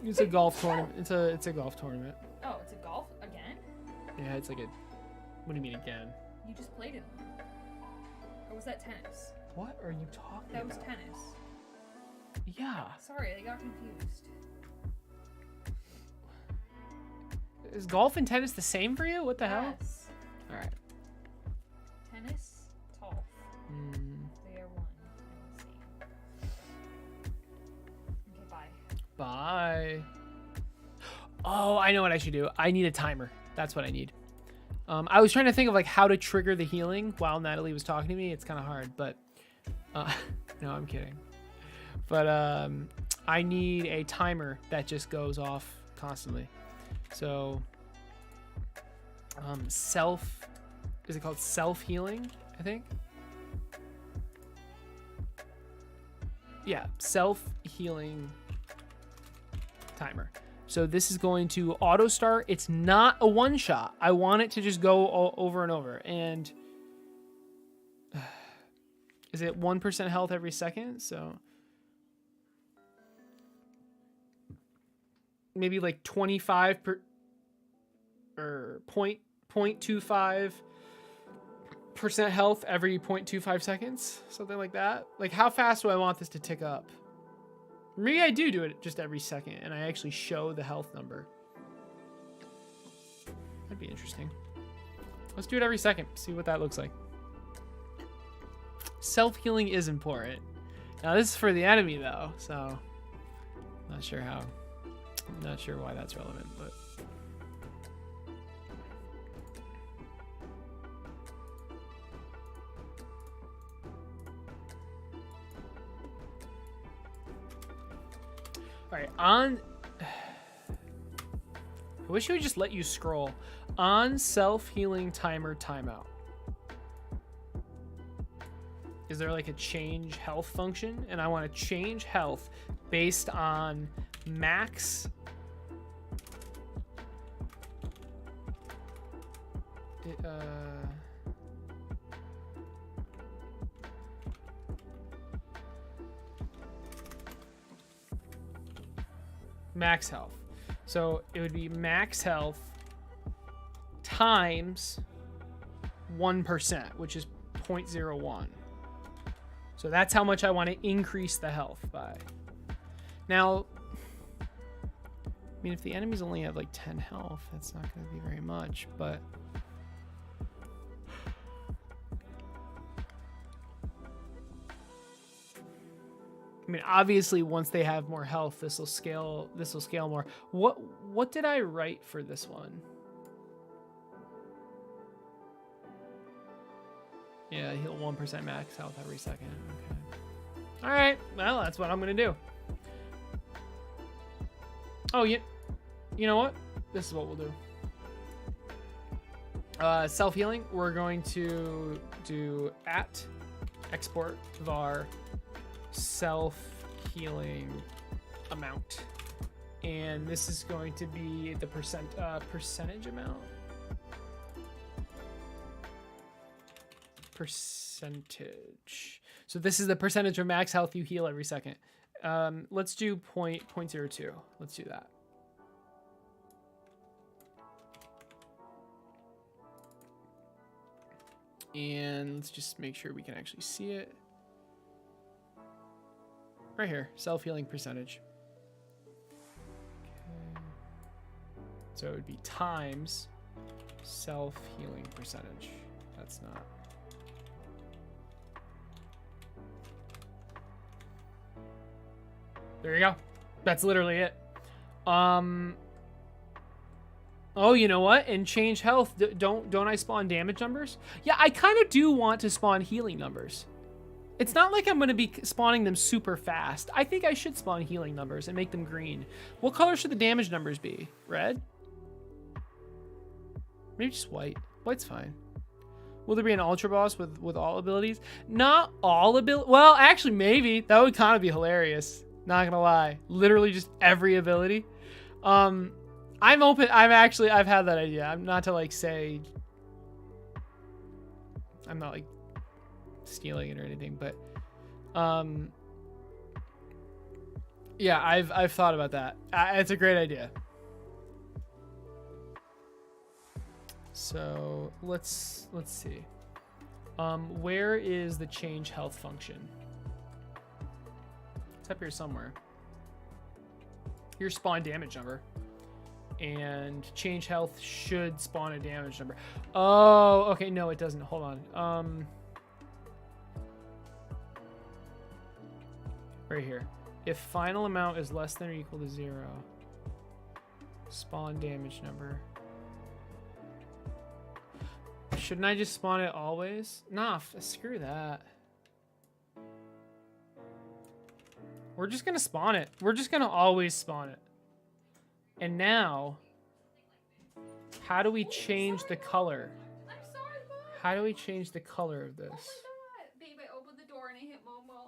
Speaker 1: It's a golf tournament. It's a golf tournament.
Speaker 2: Oh, it's a golf again?
Speaker 1: Yeah, it's like a. What do you mean again?
Speaker 2: You just played it. Or was that tennis?
Speaker 1: What are you talking
Speaker 2: That
Speaker 1: about?
Speaker 2: was tennis.
Speaker 1: Yeah.
Speaker 2: Sorry, I got confused.
Speaker 1: Is golf and tennis the same for you? What the hell?
Speaker 2: Yes.
Speaker 1: All right.
Speaker 2: Tennis, golf. They are one and the same. Okay, bye.
Speaker 1: Bye. Oh, I know what I should do. I need a timer. That's what I need. I was trying to think of like how to trigger the healing while Natalie was talking to me. It's kind of hard, but no, I'm kidding. But I need a timer that just goes off constantly. So is it called self-healing, I think? Yeah, self-healing timer. So this is going to auto start. It's not a one shot. I want it to just go over and over. And is it 1% health every second? So maybe like 25 per or 0.25% health every 0.25 seconds, something like that. Like how fast do I want this to tick up? Maybe I do it just every second and I actually show the health number. That'd be interesting. Let's do it every second, see what that looks like. Self-healing is important. Now this is for the enemy though, so not sure why that's relevant, but all right, I wish it would just let you scroll. On self-healing timer timeout. Is there like a change health function? And I want to change health based on max. Max health. So it would be max health times 1%, which is 0.01. So that's how much I want to increase the health by. Now, I mean, if the enemies only have like 10 health, that's not going to be very much, but I mean, obviously, once they have more health, this will scale more. What did I write for this one? Yeah, heal 1% max health every second. Okay. All right. Well, that's what I'm gonna do. Oh, you know what? This is what we'll do. Self-healing. We're going to do export var self-healing amount, and this is going to be the percentage amount. Percentage. So this is the percentage of max health you heal every second. Let's do 0.02. Let's do that. And let's just make sure we can actually see it. Right here, self-healing percentage. Okay. So it would be times self-healing percentage. That's not. There you go. That's literally it. Oh, you know what? And change health. Don't I spawn damage numbers? Yeah, I kind of do want to spawn healing numbers. It's not like I'm going to be spawning them super fast. I think I should spawn healing numbers and make them green. What color should the damage numbers be? Red? Maybe just white. White's fine. Will there be an ultra boss with all abilities? Not all abilities. Well, actually, maybe. That would kind of be hilarious. Not gonna lie. Literally just every ability. I'm open. I've had that idea. I'm not to like say. I'm not like stealing it or anything, but yeah, I've thought about that. It's a great idea. So let's see. Where is the change health function? It's up here somewhere. Here's spawn damage number. And change health should spawn a damage number. Oh, okay. No, it doesn't. Hold on. Right here. If final amount is less than or equal to 0, spawn damage number. Shouldn't I just spawn it always? Nah, screw that. We're just gonna spawn it. We're just gonna always spawn it. And now, how do we change the color?
Speaker 2: I'm sorry, Mom.
Speaker 1: How do we change the color of this?
Speaker 2: Oh my god. Babe, I opened the door and I hit Momo.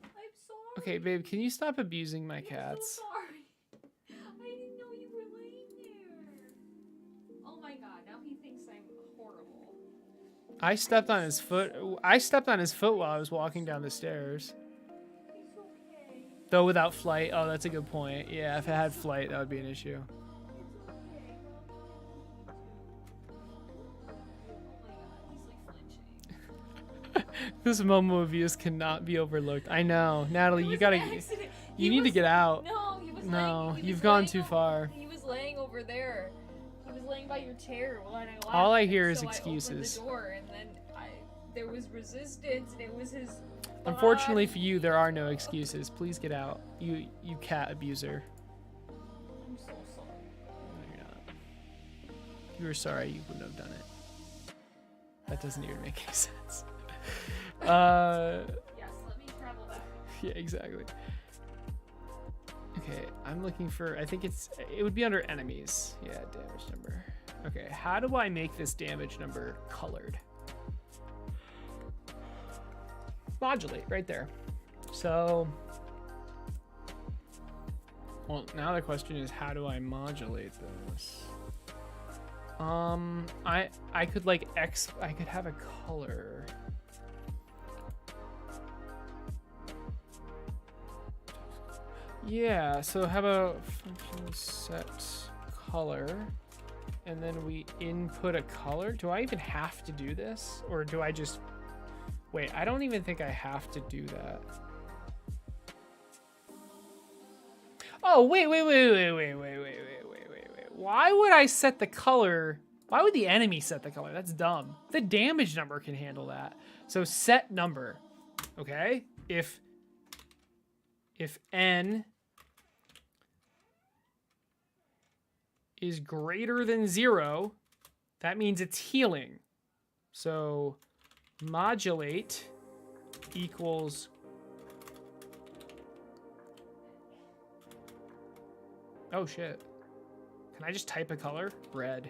Speaker 2: I'm sorry.
Speaker 1: Okay, babe, can you stop abusing my
Speaker 2: I'm
Speaker 1: cats?
Speaker 2: so sorry. I didn't know you were laying there. Oh my god, now he thinks I'm horrible.
Speaker 1: I stepped on his foot. I stepped on his foot while I was walking down the stairs.
Speaker 2: It's okay.
Speaker 1: Though without flight. Oh, that's a good point. Yeah, if it had flight, that would be an issue.
Speaker 2: It's okay. Oh my god, he's like flinching.
Speaker 1: This Momo abuse cannot be overlooked. I know. Natalie,
Speaker 2: It
Speaker 1: you
Speaker 2: was
Speaker 1: gotta.
Speaker 2: an accident.
Speaker 1: You need to get out.
Speaker 2: No, he was
Speaker 1: No,
Speaker 2: laying, he
Speaker 1: you've
Speaker 2: was
Speaker 1: gone
Speaker 2: laying
Speaker 1: too
Speaker 2: over-
Speaker 1: far.
Speaker 2: He was laying over there. He was laying by your chair when I left.
Speaker 1: All I hear
Speaker 2: and
Speaker 1: is
Speaker 2: so
Speaker 1: excuses.
Speaker 2: I opened the door and then there was resistance and it was his
Speaker 1: Unfortunately
Speaker 2: body.
Speaker 1: for you, there are no excuses. Please get out. You cat abuser.
Speaker 2: I'm so sorry.
Speaker 1: No, you're not. If you were sorry, you wouldn't have done it. That doesn't even make any sense.
Speaker 2: Yes, let me travel back.
Speaker 1: Yeah, exactly. Okay, I'm looking for, I think it would be under enemies. Yeah, damage number. Okay, how do I make this damage number colored? Modulate right there. So, well, now the question is, how do I modulate this? I could like I could have a color. Yeah, so how about function set color, and then we input a color? Do I even have to do this, or do I just wait? I don't even think I have to do that. Oh, wait. Why would I set the color? Why would the enemy set the color? That's dumb. The damage number can handle that. So set number, okay? If n is greater than 0, that means it's healing. So modulate equals, oh shit. Can I just type a color? Red.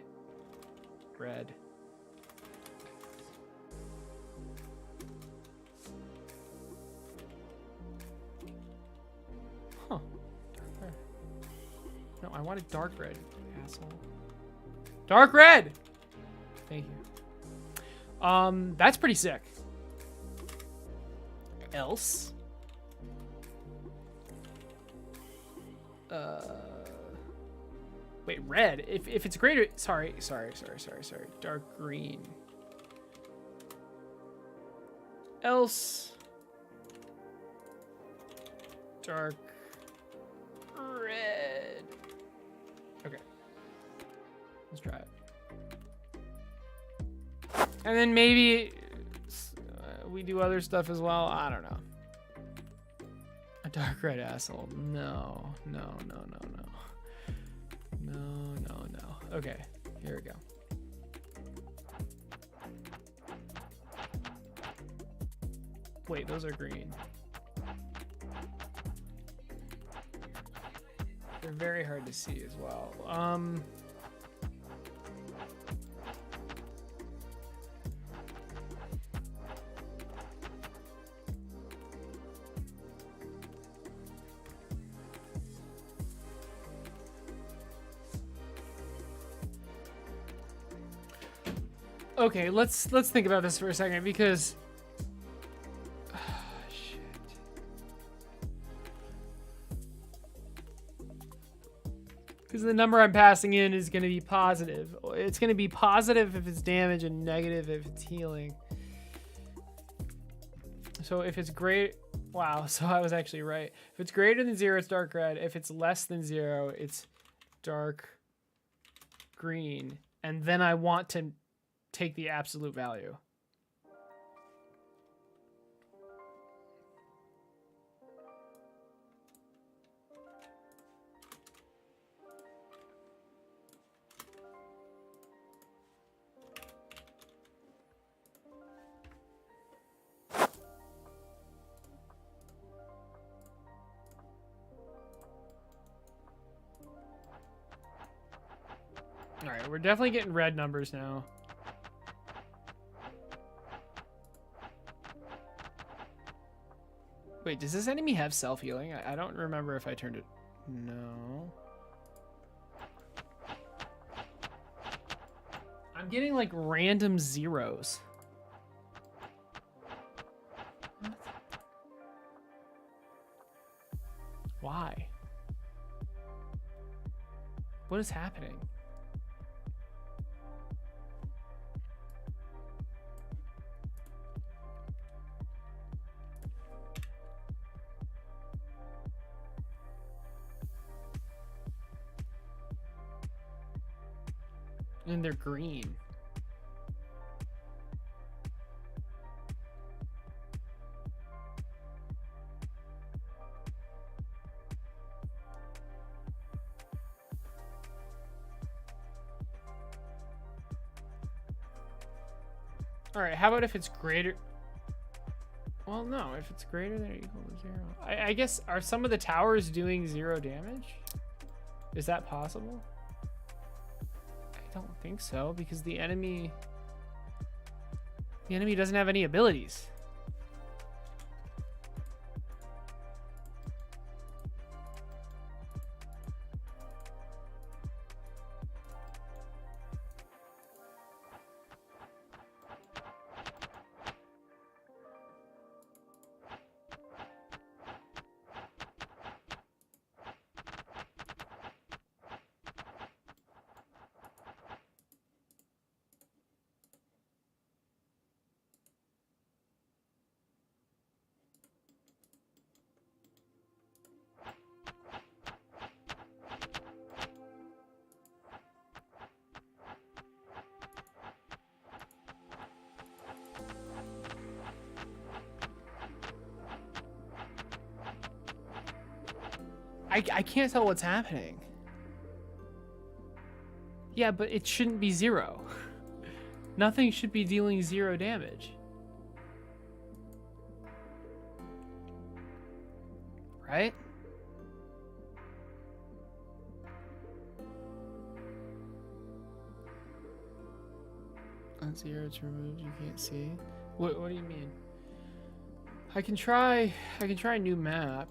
Speaker 1: Red. Huh. No, I wanted dark red, asshole. Dark red! Thank you. That's pretty sick. Else. Wait, red. If it's greater, sorry. Dark green. Else. Dark red. Okay. Let's try it. And then maybe we do other stuff as well. I don't know. A dark red asshole. No. Okay, here we go. Wait, those are green. They're very hard to see as well. Okay, let's think about this for a second, because shit. Because the number I'm passing in is going to be positive. It's going to be positive if it's damage and negative if it's healing. So if it's great, wow, so I was actually right. If it's greater than 0, it's dark red. If it's less than 0, it's dark green. And then I want to take the absolute value. All right, we're definitely getting red numbers now. Wait, does this enemy have self-healing? I don't remember if I turned it. No. I'm getting like random zeros. What? Why? What is happening? And they're green. All right, how about if it's greater? Well, no, if it's greater than or equal to 0. I guess, are some of the towers doing 0 damage? Is that possible? don't think so, because the enemy doesn't have any abilities. I can't tell what's happening. Yeah, but it shouldn't be 0. Nothing should be dealing 0 damage. Right? On 0, it's removed. You can't see. What do you mean? I can try a new map.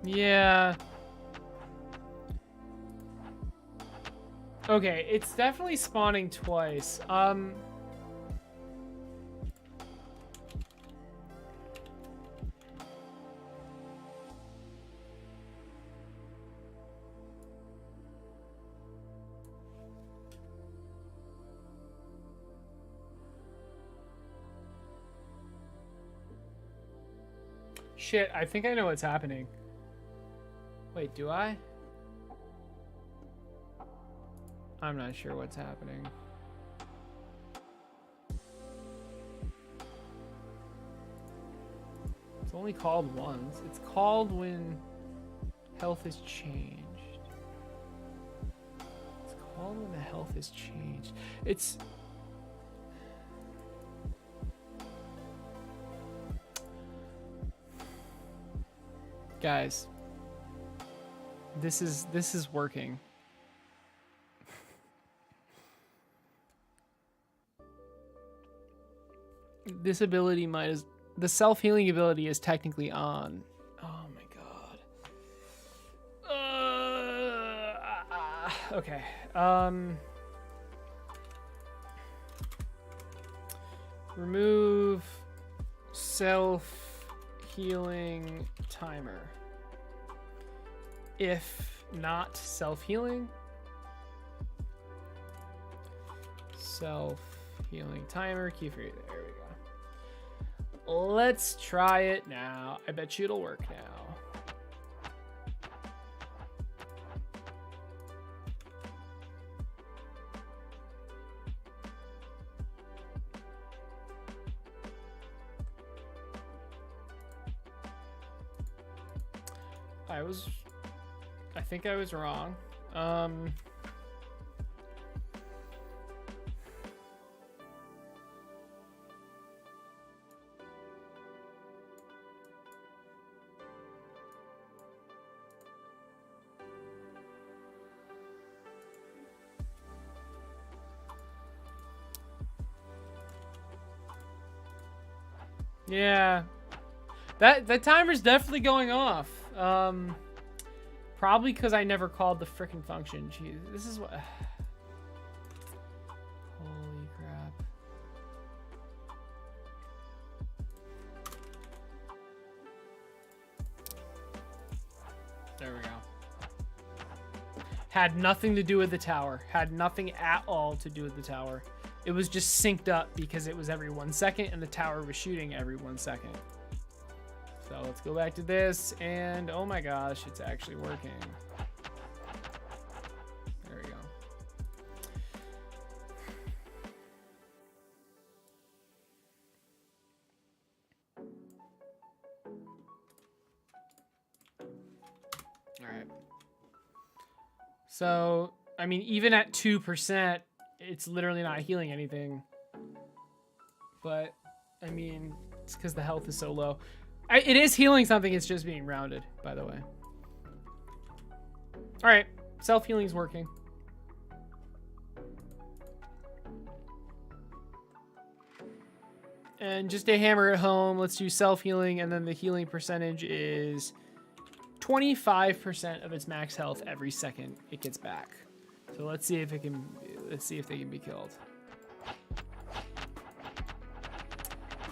Speaker 1: Yeah. Okay, it's definitely spawning twice. Shit, I think I know what's happening. Wait, do I? I'm not sure what's happening. It's only called once. It's called when health is changed. It's called when the health is changed. It's... Guys, this is working. This ability might as the self-healing ability is technically on. Oh my god. Okay. Remove self-healing timer. If not self-healing, self-healing timer, key for you. There we go. Let's try it now. I bet you it'll work now. I think I was wrong. Yeah, that timer's definitely going off. Probably because I never called the frickin' function. Jeez, this is what. Holy crap. There we go. Had nothing to do with the tower. Had nothing at all to do with the tower. It was just synced up because it was every 1 second and the tower was shooting every 1 second. So let's go back to this, and oh my gosh, it's actually working. There we go. So, I mean, even at 2%, it's literally not healing anything. But, I mean, it's because the health is so low. It is healing something, it's just being rounded, by the way. Alright, self-healing's working. And just to hammer it home, let's do self-healing, and then the healing percentage is 25% of its max health every second it gets back. So let's see if they can be killed.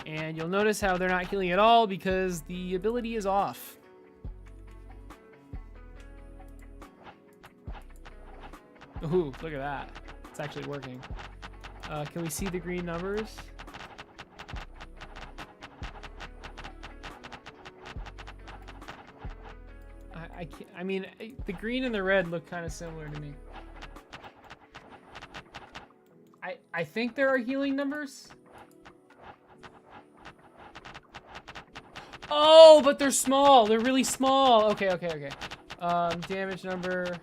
Speaker 1: And you'll notice how they're not healing at all because the ability is off. Ooh, look at that. It's actually working. Can we see the green numbers? I can't, I mean, the green and the red look kind of similar to me. I think there are healing numbers. Oh, but they're small. They're really small. Okay. Damage number.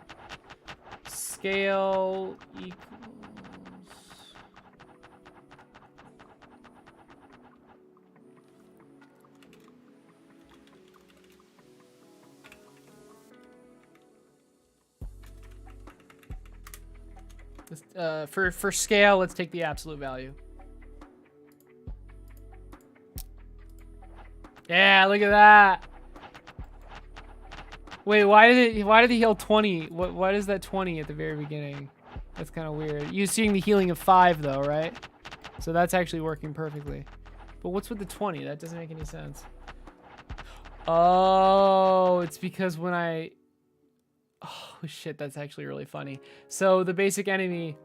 Speaker 1: Scale equals. For scale, let's take the absolute value. Yeah, look at that. Wait, why did he heal 20? Why is that 20 at the very beginning? That's kind of weird. You're seeing the healing of 5 though, right? So that's actually working perfectly. But what's with the 20? That doesn't make any sense. Oh, it's because when I... Oh shit, that's actually really funny. So the basic enemy,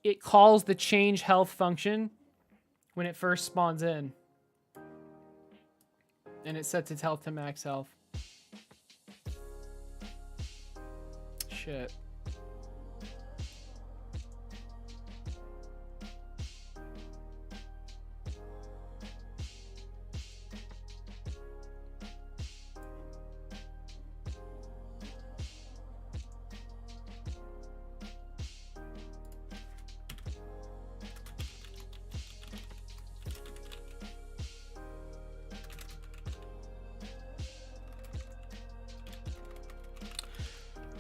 Speaker 1: it calls the change health function when it first spawns in. And it sets its health to max health. Shit.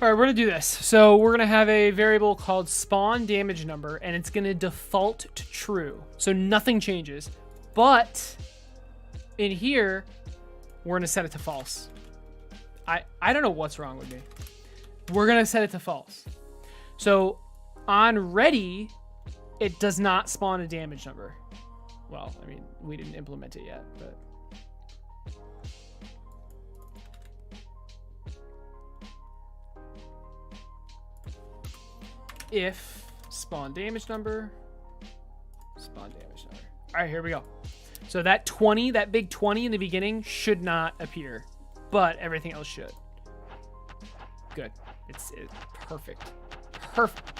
Speaker 1: All right, we're gonna do this. So we're gonna have a variable called spawn damage number, and it's gonna default to true. So nothing changes. But in here, we're gonna set it to false. I don't know what's wrong with me. We're gonna set it to false. So on ready, it does not spawn a damage number. Well, I mean, we didn't implement it yet, but. If spawn damage number. All right, here we go. So that 20, that big 20 in the beginning should not appear, but everything else should. Good. It's perfect. Perfect.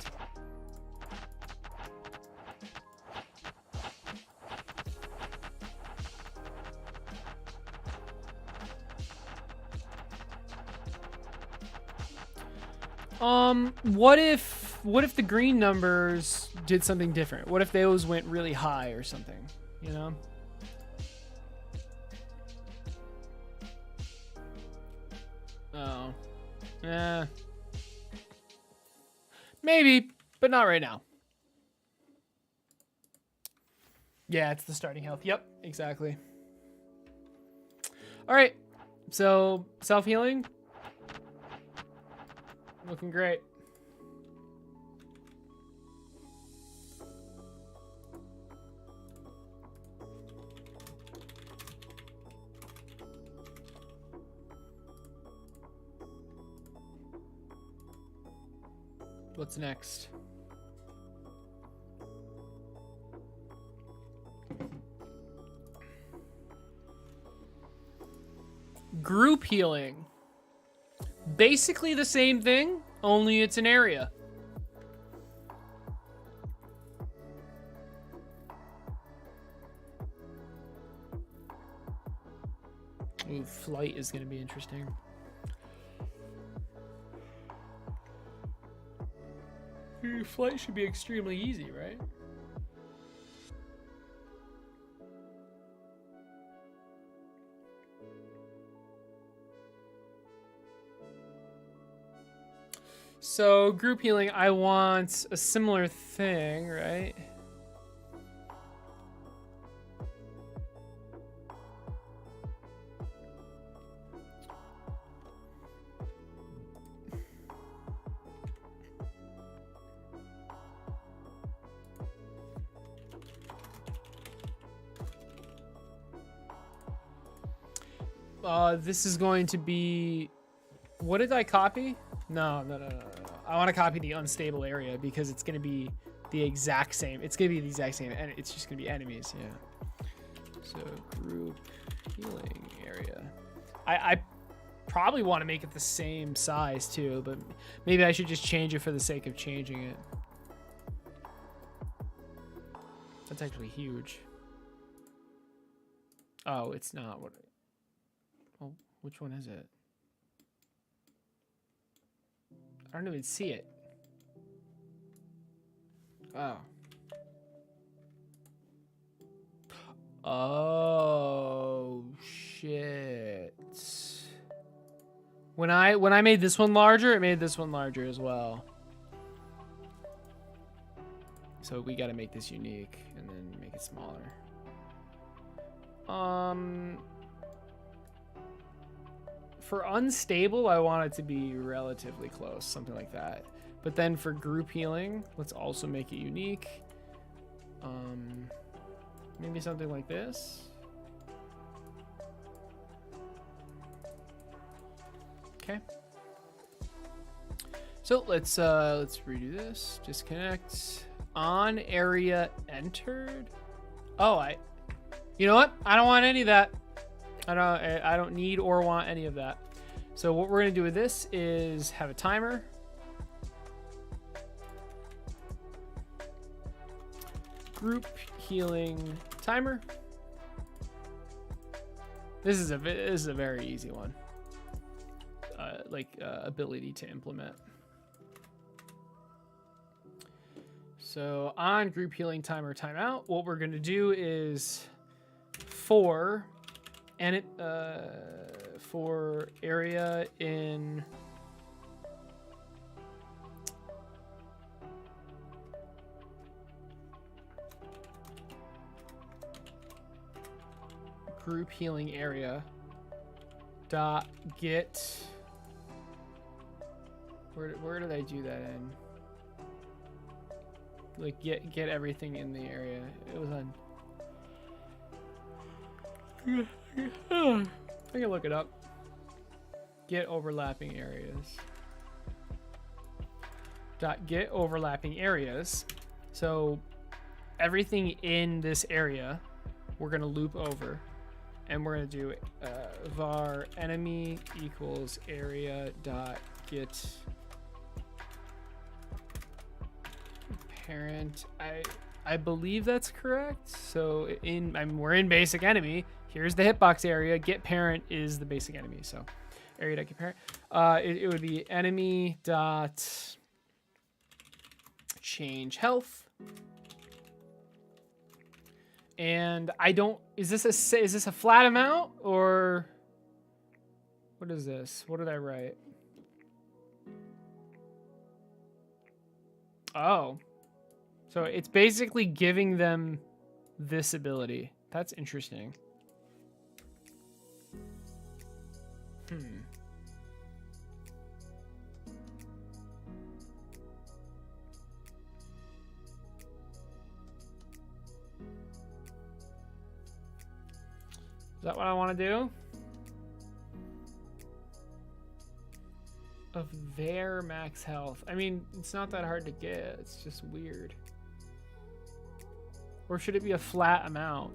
Speaker 1: What if the green numbers did something different? What if those went really high or something, you know? Oh. Yeah. Maybe, but not right now. Yeah, it's the starting health. Yep, exactly. All right. So, self-healing. Looking great. What's next? Group healing. Basically the same thing, only it's an area. Ooh, flight is going to be interesting. Flight should be extremely easy, right? So group healing, I want a similar thing, right? This is going to be, what did I copy? No. I want to copy the unstable area because it's going to be the exact same. It's going to be the exact same, and it's just going to be enemies. Yeah. So group healing area. I probably want to make it the same size too, but maybe I should just change it for the sake of changing it. That's actually huge. Oh, it's not. What? Oh, which one is it? I don't even see it. Oh. Oh shit. When I made this one larger, it made this one larger as well. So we got to make this unique and then make it smaller. For unstable, I want it to be relatively close, something like that. But then for group healing, let's also make it unique. Maybe something like this. Okay. So let's redo this. Disconnect. On area entered. Oh, you know what? I don't want any of that. I don't need or want any of that. So what we're gonna do with this is have a timer. Group healing timer. This is a very easy one. Ability to implement. So on group healing timer timeout, what we're gonna do is for area in group healing area dot get, where did I do that in? Like get everything in the area. It was on. I can look it up. Get overlapping areas. Get overlapping areas. So everything in this area, we're gonna loop over, and we're gonna do var enemy equals area dot get parent. I believe that's correct. So we're in basic enemy. Here's the hitbox area. Get parent is the basic enemy. So area dot get parent. It would be enemy dot change health. And I don't. Is this a flat amount or what is this? What did I write? Oh. So it's basically giving them this ability. That's interesting. Is that what I want to do? Of their max health. I mean, it's not that hard to get. It's just weird. Or should it be a flat amount?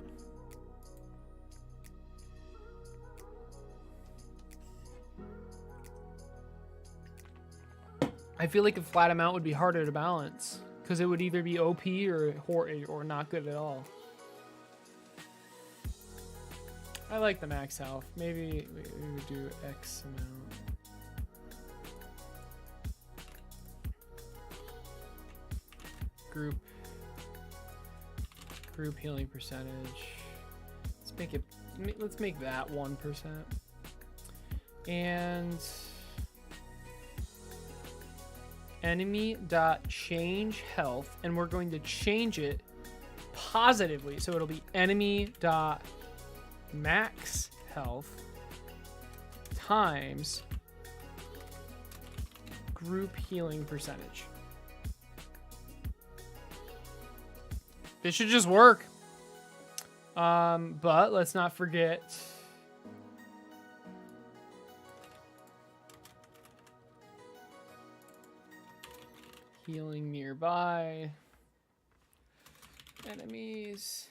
Speaker 1: I feel like a flat amount would be harder to balance because it would either be OP or not good at all. I like the max health. Maybe we would do X amount. group healing percentage. Let's make that 1%. And enemy dot change health, and we're going to change it positively, so it'll be enemy dot max health times group healing percentage. This should just work. But let's not forget healing nearby enemies.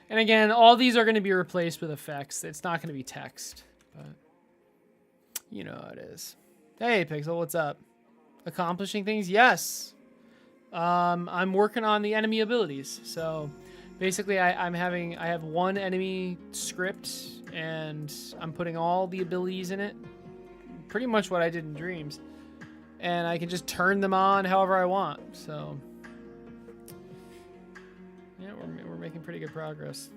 Speaker 1: And again, all these are going to be replaced with effects. It's not going to be text, but you know how it is. Hey, Pixel, what's up? Accomplishing things? Yes. I'm working on the enemy abilities. So basically, I have one enemy script, and I'm putting all the abilities in it. Pretty much what I did in Dreams. And I can just turn them on however I want. So yeah, we're making pretty good progress.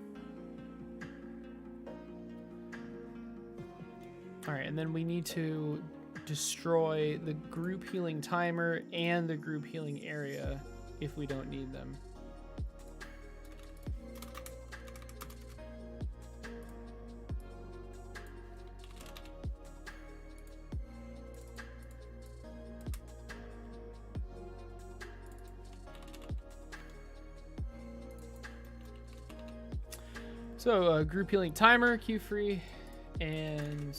Speaker 1: All right, and then we need to destroy the group healing timer and the group healing area if we don't need them. So group healing timer, queue free, and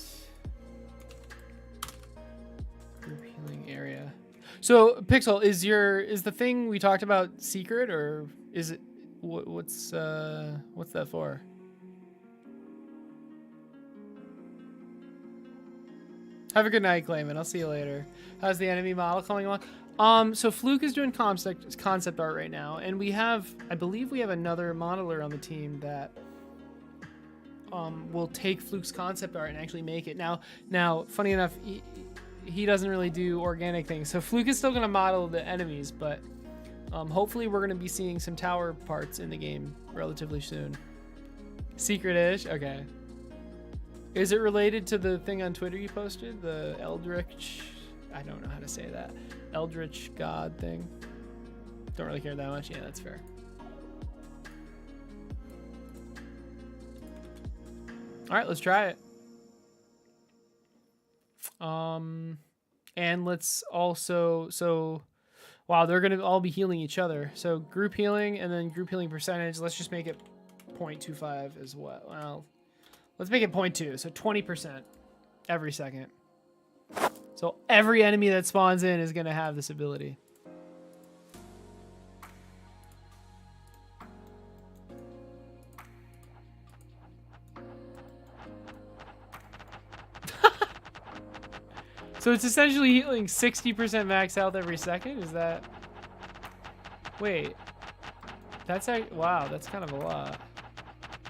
Speaker 1: group healing area. So Pixel, is the thing we talked about secret, or is it what's that for? Have a good night, Clayman. I'll see you later. How's the enemy model coming along? So Fluke is doing concept art right now, and I believe we have another modeler on the team that will take Fluke's concept art and actually make it. Now, funny enough, he doesn't really do organic things, so Fluke is still going to model the enemies, but hopefully we're going to be seeing some tower parts in the game relatively soon. Secret-ish? Okay. Is it related to the thing on Twitter you posted? The Eldritch... I don't know how to say that. Eldritch God thing? Don't really care that much. Yeah, that's fair. All right, let's try it. And let's also, wow, they're going to all be healing each other. So group healing and then group healing percentage. Let's just make it 0.25 as well. Well, let's make it 0.2. So 20% every second. So every enemy that spawns in is going to have this ability. So it's essentially healing 60% max health every second? Is that... Wait. That's like... Wow, that's kind of a lot.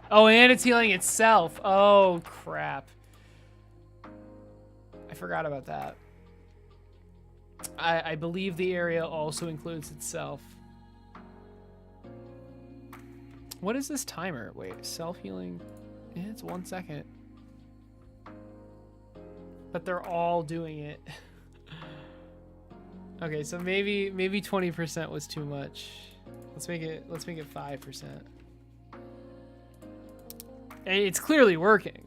Speaker 1: Oh, and it's healing itself. Oh, crap. I forgot about that. I believe the area also includes itself. What is this timer? Wait, self-healing? Yeah, it's 1 second. But they're all doing it. Okay, so maybe 20% was too much. Let's make it 5%. And it's clearly working.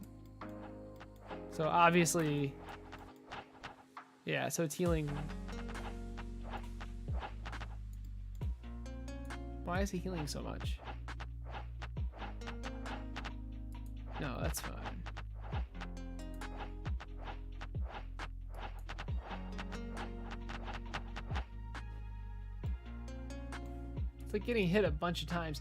Speaker 1: So obviously, yeah, so it's healing. Why is he healing so much? No, that's fine. It's like getting hit a bunch of times.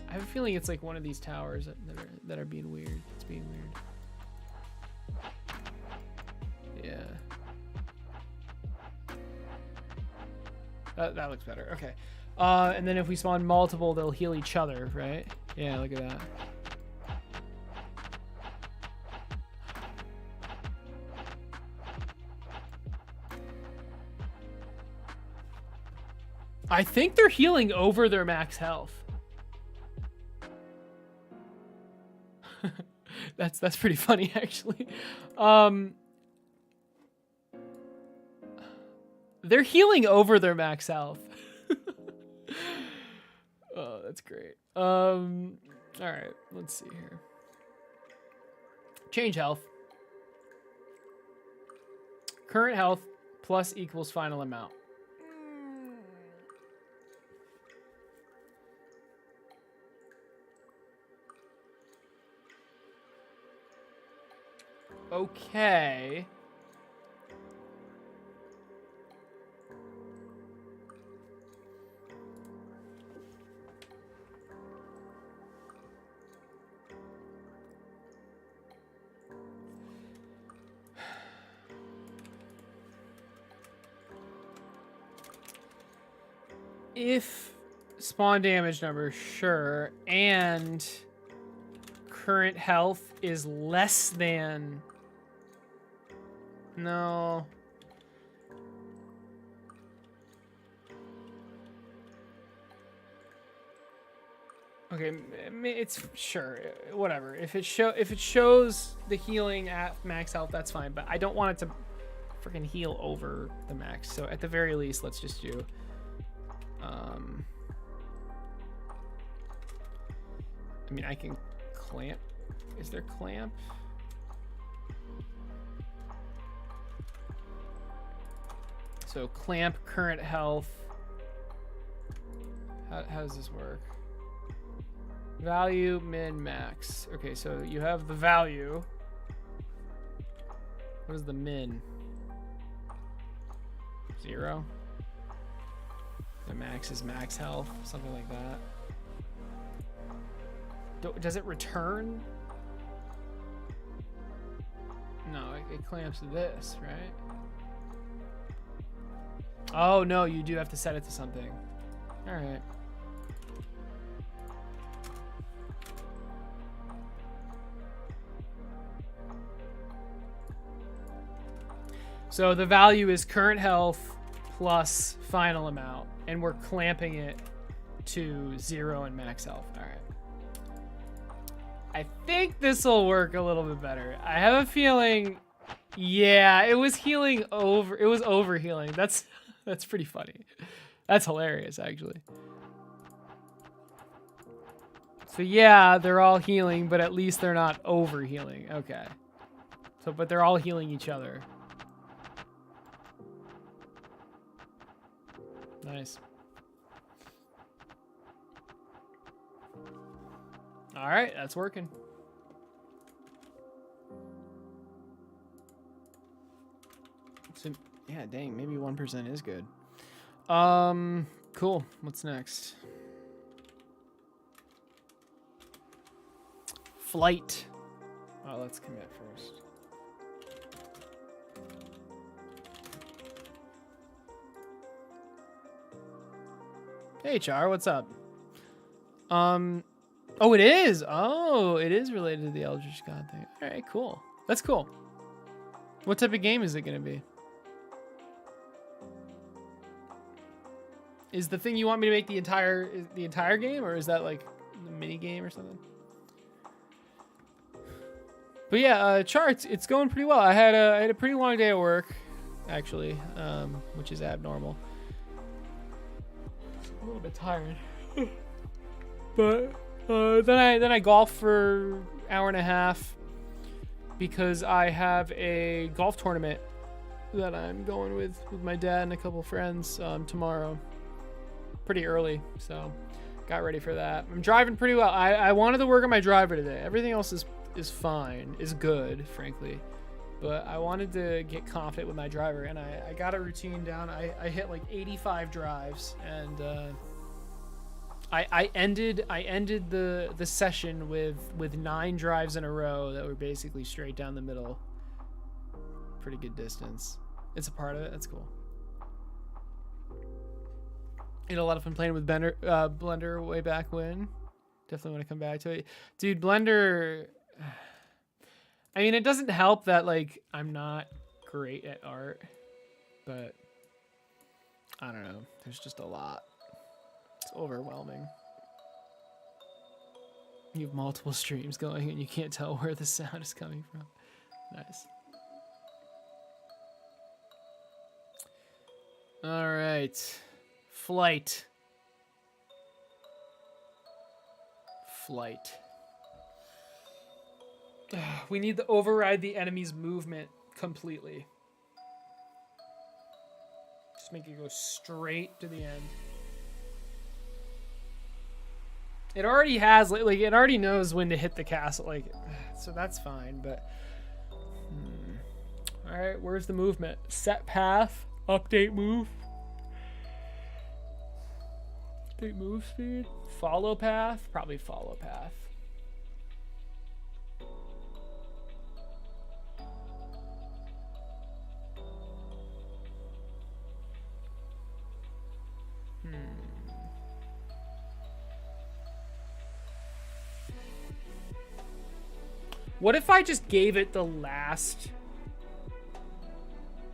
Speaker 1: I have a feeling it's like one of these towers that are being weird. It's being weird. Yeah. That looks better. Okay. And then if we spawn multiple, they'll heal each other, right? Yeah, look at that. I think they're healing over their max health. That's pretty funny, actually. They're healing over their max health. Oh, that's great. All right, let's see here. Change health. Current health plus equals final amount. Okay. If spawn damage number, sure, and current health is less than... No. Okay, it's sure, whatever. If it shows the healing at max health, that's fine. But I don't want it to freaking heal over the max. So at the very least, let's just do. I mean, I can clamp. Is there clamp? So clamp current health. How does this work? Value, min, max. Okay, so you have the value. What is the min? 0. The max is max health, something like that. Does it return? No, it clamps this, right? Oh, no, you do have to set it to something. All right. So the value is current health plus final amount, and we're clamping it to 0 and max health. All right. I think this will work a little bit better. I have a feeling, yeah, it was healing over. It was over healing. That's pretty funny. That's hilarious, actually. So yeah, they're all healing, but at least they're not over healing. Okay. So, but they're all healing each other. Nice. All right, that's working. So, yeah, dang, maybe 1% is good. Cool. What's next? Flight. Oh, let's commit first. Hey, Char, what's up? Oh, it is. Oh, it is related to the Eldritch God thing. All right, cool. That's cool. What type of game is it going to be? Is the thing you want me to make the entire game, or is that like the mini game or something? But yeah, Char, it's going pretty well. I had a pretty long day at work, actually, which is abnormal. A little bit tired. But then I golfed for an hour and a half because I have a golf tournament that I'm going with my dad and a couple friends tomorrow. Pretty early, so got ready for that. I'm driving pretty well. I wanted to work on my driver today. Everything else is fine, is good, frankly. But I wanted to get confident with my driver, and I got a routine down. I hit like 85 drives, and I ended the session with 9 drives in a row that were basically straight down the middle. Pretty good distance. It's a part of it. That's cool. I had a lot of fun playing with Blender way back when. Definitely want to come back to it, dude. Blender. I mean, it doesn't help that like I'm not great at art, but I don't know. There's just a lot overwhelming. You have multiple streams going and you can't tell where the sound is coming from. Nice. All right. Flight. We need to override the enemy's movement completely. Just make it go straight to the end. It already has, like, it already knows when to hit the castle, like, so that's fine, but... Alright, where's the movement? Set path, update move. Update move speed. Follow path, probably follow path. What if I just gave it the last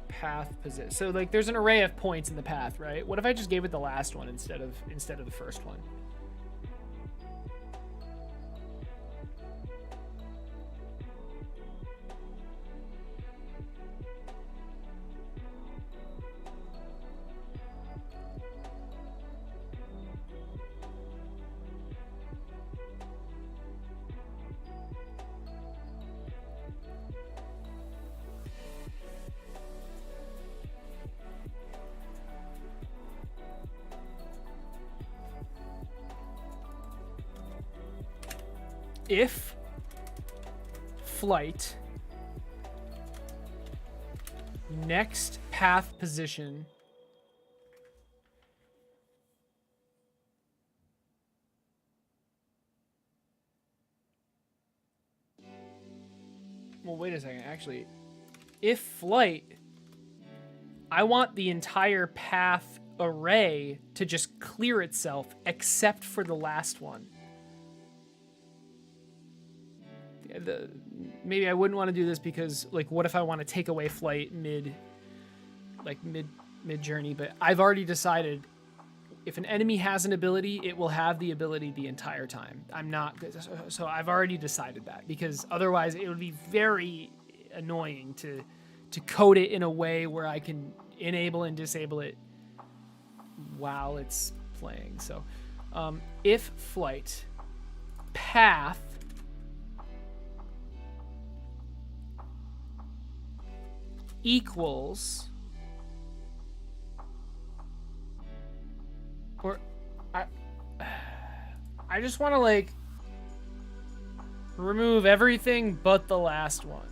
Speaker 1: path position? So like there's an array of points in the path, right? What if I just gave it the last one instead of the first one? If flight next path position well, wait a second. Actually, if flight, I want the entire path array to just clear itself except for the last one. Maybe I wouldn't want to do this because, like, what if I want to take away flight mid journey? But I've already decided if an enemy has an ability, it will have the ability the entire time. So I've already decided that, because otherwise it would be very annoying to code it in a way where I can enable and disable it while it's playing. So if flight path equals, or I just want to like remove everything but the last one.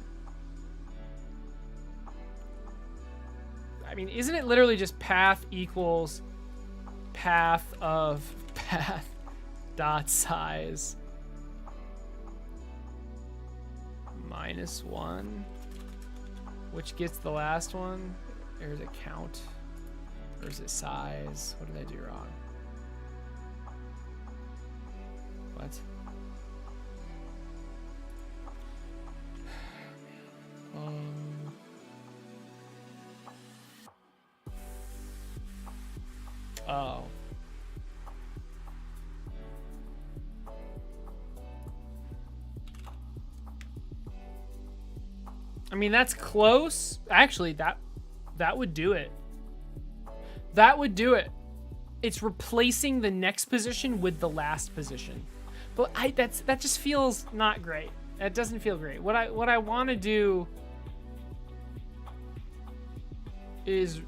Speaker 1: I mean, isn't it literally just path equals path of path dot size -1? Which gets the last one? Or is it count? Or is it size? What did I do wrong? What? Oh. I mean, that's close. Actually, that would do it. That would do it. It's replacing the next position with the last position. But that just feels not great. That doesn't feel great. What I want to do is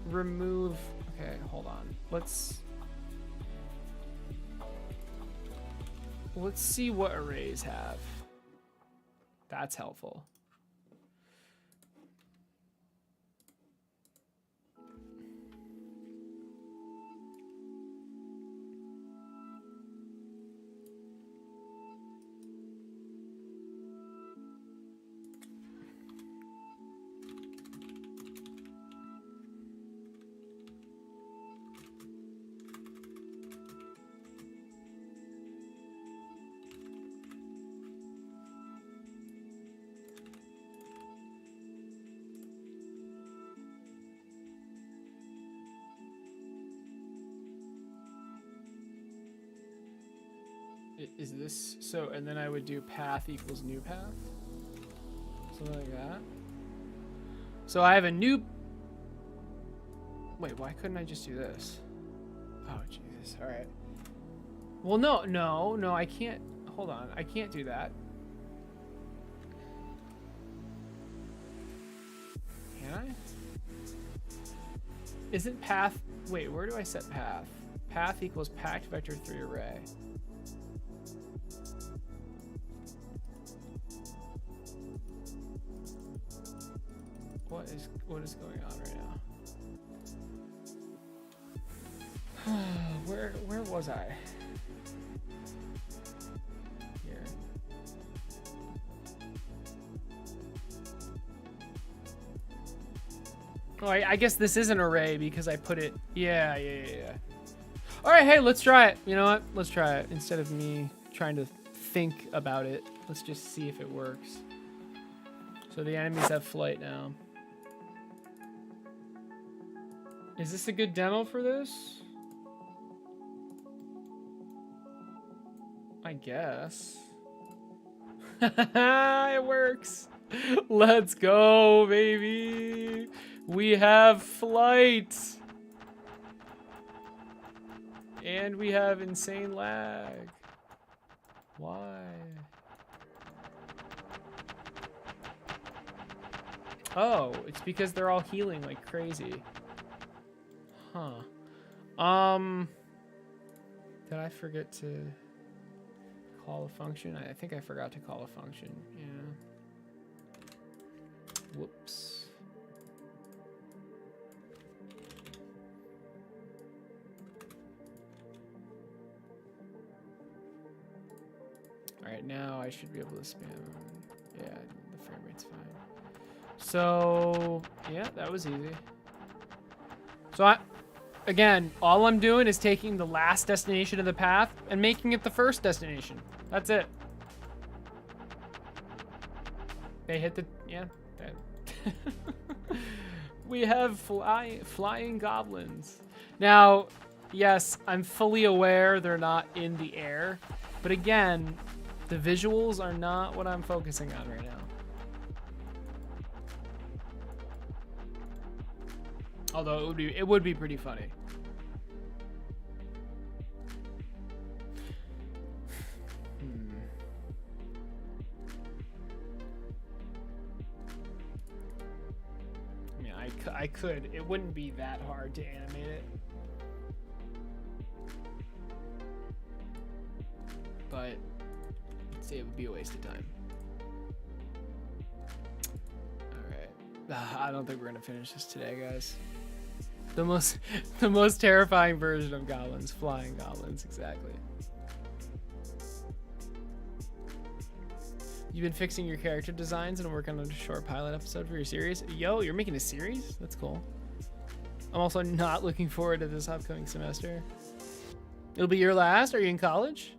Speaker 1: remove. Okay, hold on. Let's see what arrays have. That's helpful. is this so? And then I would do path equals new path, something like that. So I have a new. Wait, why couldn't I just do this? Oh Jesus! All right. Well, no, I can't. Hold on, I can't do that. Can I? Isn't path? Wait, where do I set path? Path equals packed vector 3 array. What is going on right now? Where was I? Here. Oh, I guess this is an array because I put it. Yeah. All right, hey, let's try it. You know what? Let's try it instead of me trying to think about it. Let's just see if it works. So the enemies have flight now. Is this a good demo for this? I guess. It works. Let's go, baby. We have flight. And we have insane lag. Why? Oh, it's because they're all healing like crazy. Huh. Did I forget to call a function? I think I forgot to call a function. Yeah. Whoops. All right, now I should be able to spam. Yeah, the frame rate's fine. So, yeah, that was easy. So again, all I'm doing is taking the last destination of the path and making it the first destination. That's it. They hit the, yeah. We have flying goblins. Now, yes, I'm fully aware they're not in the air, but again, the visuals are not what I'm focusing on right now. Although it would be pretty funny. I mean, I could. It wouldn't be that hard to animate it. But I'd say it would be a waste of time. Alright. I don't think we're gonna finish this today, guys. The most terrifying version of goblins, flying goblins, exactly. You've been fixing your character designs and working on a short pilot episode for your series. Yo, you're making a series? That's cool. I'm also not looking forward to this upcoming semester. It'll be your last? Are you in college?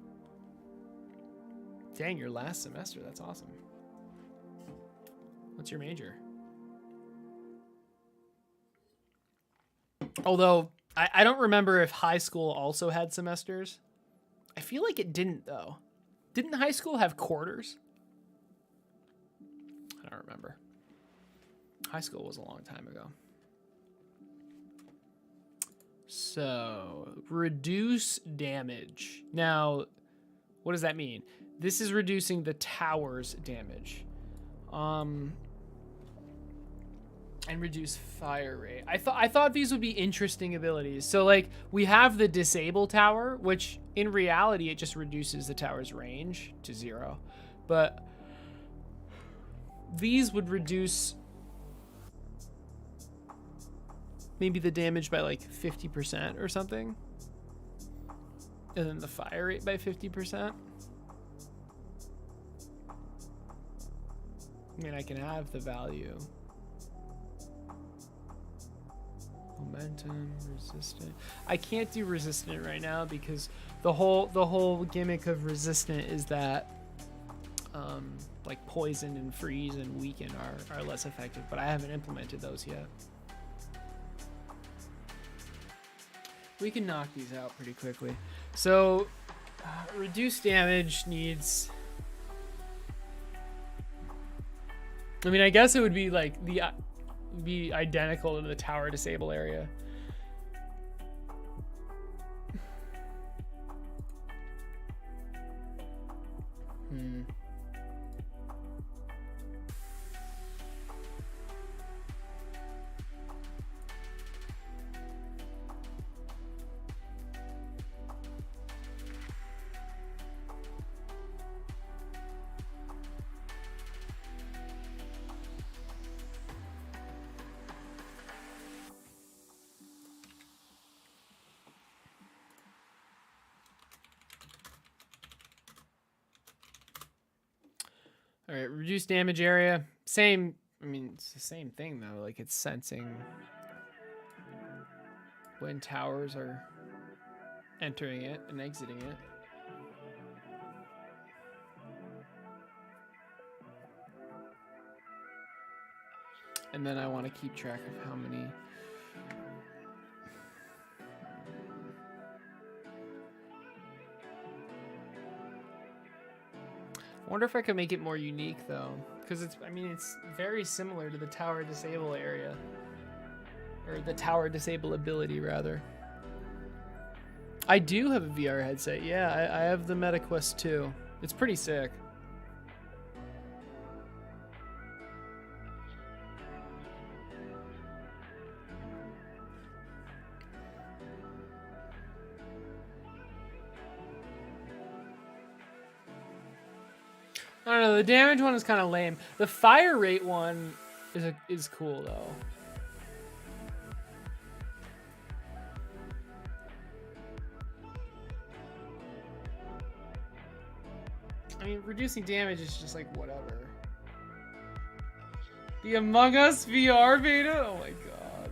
Speaker 1: Dang, your last semester. That's awesome. What's your major? Although, I don't remember if high school also had semesters. I feel like it didn't, though. Didn't high school have quarters? I don't remember. High school was a long time ago. So, reduce damage. Now, what does that mean? This is reducing the tower's damage. And reduce fire rate. I thought these would be interesting abilities. So like we have the disable tower, which in reality it just reduces the tower's range to 0. But these would reduce maybe the damage by like 50% or something. And then the fire rate by 50%. I mean, I can have the value. Momentum, resistant. I can't do resistant right now because the whole gimmick of resistant is that like poison and freeze and weaken are less effective, but I haven't implemented those yet. We can knock these out pretty quickly. So Reduce damage needs. I mean, I guess it would be like be identical to the tower disable area. All right, reduce damage area. Same, I mean, it's the same thing though. Like it's sensing when towers are entering it and exiting it. And then I want to keep track of how many. I wonder if I could make it more unique though, because it's, I mean, it's very similar to the tower disable area, or the tower disable ability rather. I do have a VR headset. Yeah, I have the MetaQuest 2. It's pretty sick. I don't know, the damage one is kind of lame. The fire rate one is cool though. I mean, reducing damage is just like whatever. The Among Us VR beta? Oh my god.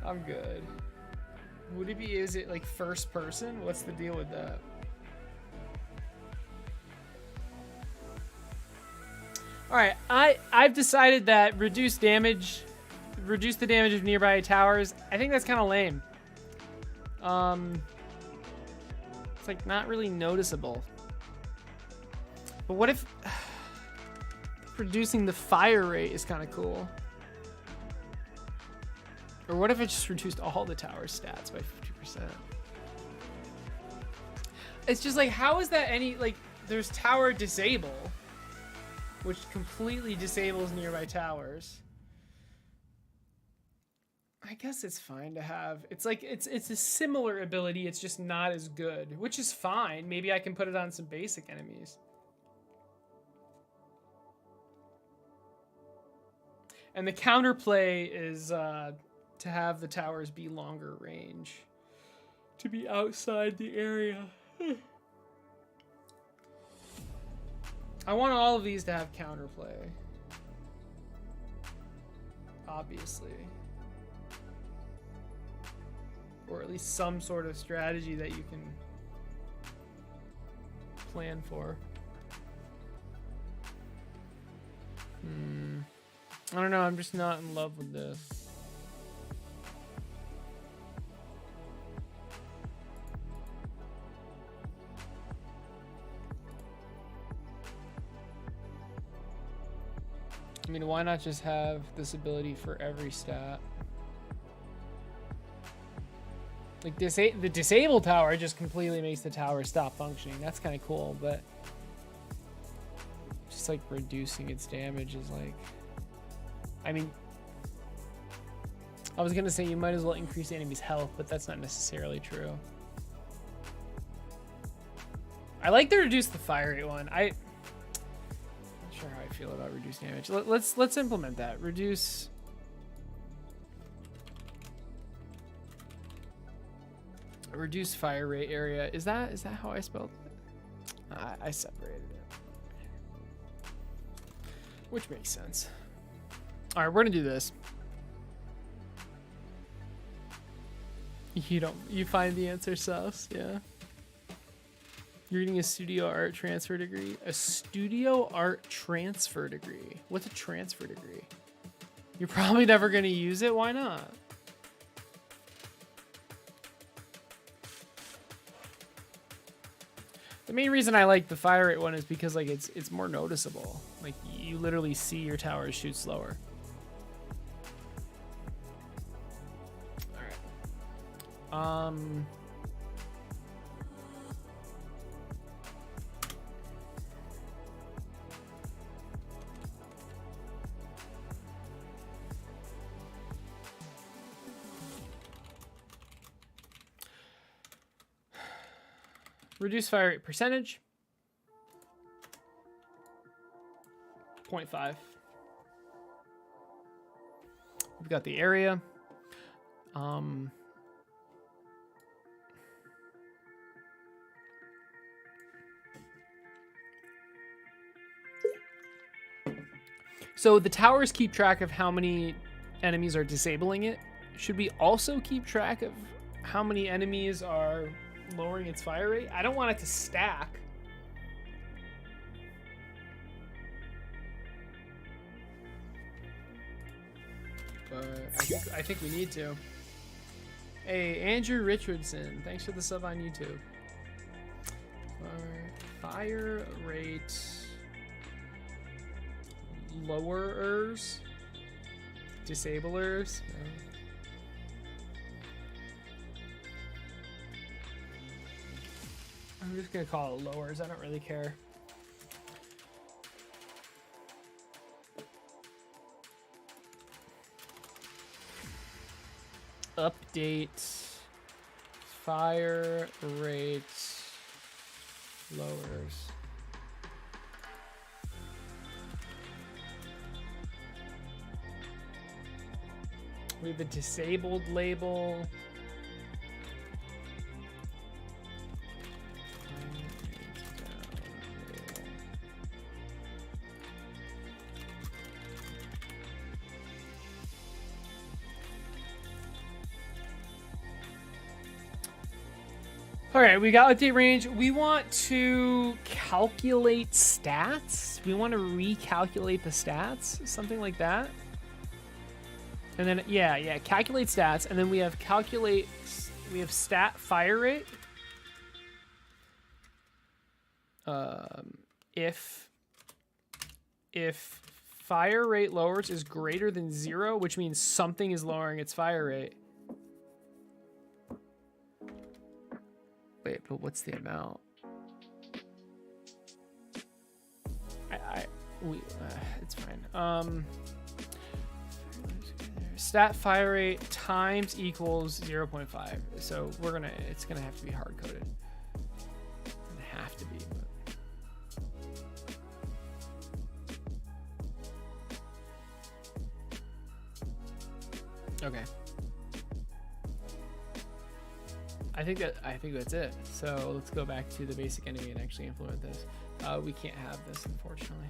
Speaker 1: I'm good. Would it be, is it like first person? What's the deal with that? Alright, I've decided that reduce the damage of nearby towers. I think that's kind of lame. It's like not really noticeable. But what if reducing the fire rate is kind of cool? Or what if it just reduced all the tower stats by 50%? It's just like, how is that any, like, there's tower disable, which completely disables nearby towers. I guess it's fine to have. It's like, it's a similar ability, it's just not as good, which is fine. Maybe I can put it on some basic enemies. And the counterplay is to have the towers be longer range. To be outside the area. I want all of these to have counterplay. Obviously. Or at least some sort of strategy that you can plan for. I don't know, I'm just not in love with this. I mean, why not just have this ability for every stat? Like, the disable tower just completely makes the tower stop functioning. That's kind of cool, but just like reducing its damage is like, I mean, I was gonna say you might as well increase the enemy's health, but that's not necessarily true. I like to reduce the fire rate one. I'm not sure how I feel about reduced damage. Let's implement that. Reduce fire rate area. Is that how I spelled it? I separated it, which makes sense. All right, we're gonna do this. You find the answer, sus? Yeah. You're getting a studio art transfer degree. A studio art transfer degree. What's a transfer degree? You're probably never gonna use it. Why not? The main reason I like the fire rate one is because like it's more noticeable. Like you literally see your towers shoot slower. All right. Reduce fire rate percentage. 0.5. We've got the area. So the towers keep track of how many enemies are disabling it. Should we also keep track of how many enemies are lowering its fire rate? I don't want it to stack. But I think we need to. Hey, Andrew Richardson, thanks for the sub on YouTube. Fire rate lowerers, disablers. I'm just gonna call it lowers. I don't really care. Update fire rate lowers. We have a disabled label. All right, we got update range. We want to calculate stats. We want to recalculate the stats, something like that. And then, yeah, calculate stats. And then we have we have stat fire rate. If fire rate lowers is greater than 0, which means something is lowering its fire rate. Wait, but what's the amount? It's fine. Stat fire rate times equals 0.5. So it's gonna have to be hard coded. It have to be. But... Okay. I think that's it. So let's go back to the basic enemy and actually implement this. We can't have this, unfortunately.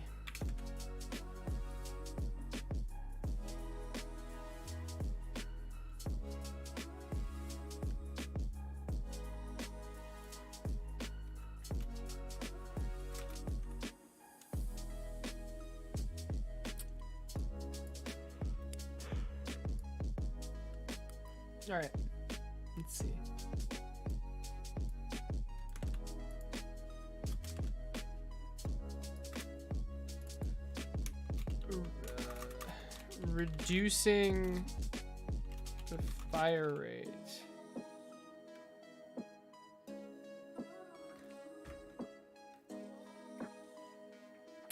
Speaker 1: All right, let's see. Reducing the fire rate.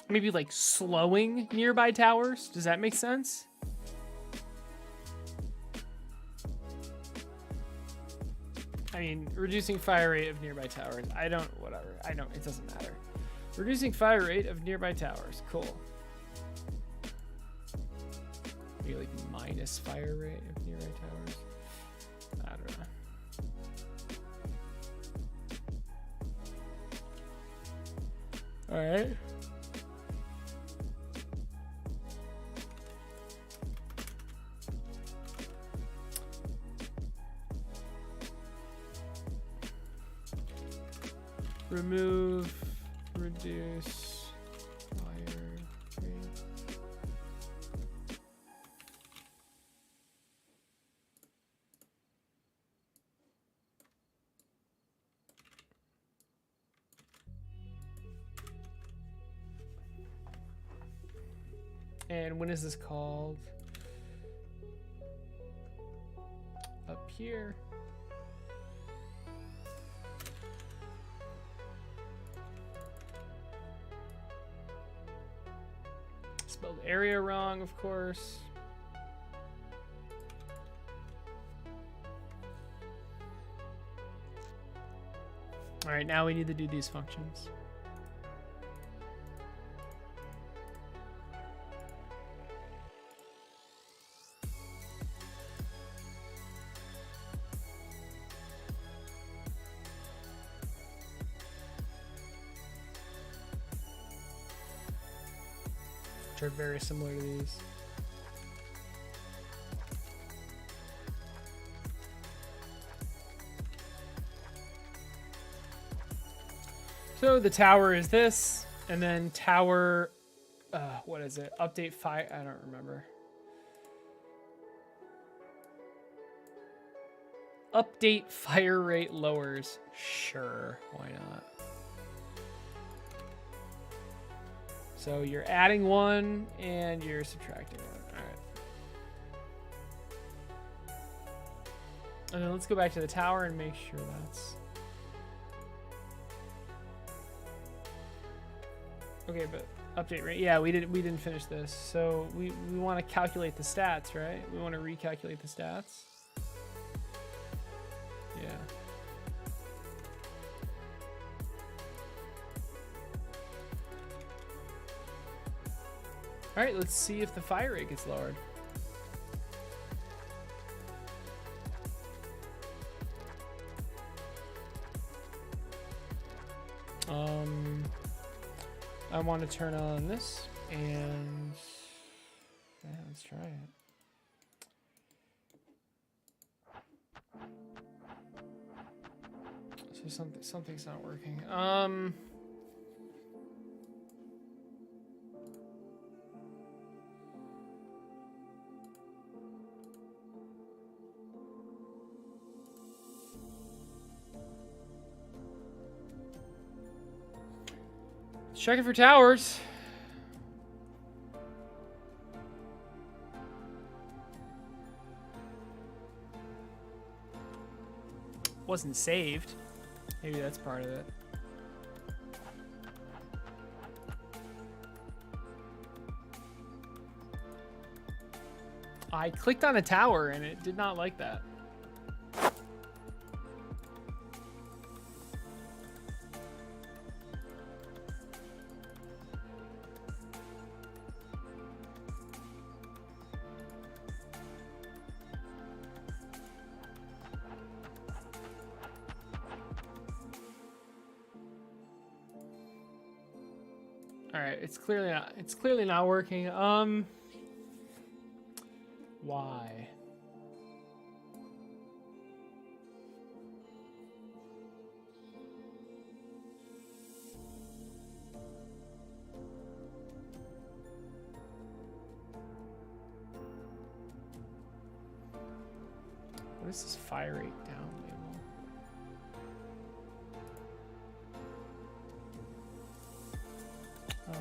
Speaker 1: Maybe like slowing nearby towers. Does that make sense? I mean, reducing fire rate of nearby towers. Whatever. It doesn't matter. Reducing fire rate of nearby towers. Cool. Maybe like minus fire rate of nearby towers. I don't know. All right. Remove, reduce, fire rate. And when is this called? Up here. Spelled area wrong, of course. All right, now we need to do these functions. Which are very similar to these. So the tower is this, and then tower, what is it? Update fire, I don't remember. Update fire rate lowers. Sure, why not? So you're adding one and you're subtracting one. All right. And then let's go back to the tower and make sure that's... Okay, but update rate. Yeah, we didn't finish this. So we want to calculate the stats, right? We want to recalculate the stats. Yeah. All right, let's see if the fire rate gets lowered. I want to turn on this, and yeah, let's try it. So something's not working. Checking for towers. Wasn't saved. Maybe that's part of it. I clicked on a tower and it did not like that. All right, it's clearly not working. Why? What is this fire rate down label? Oh.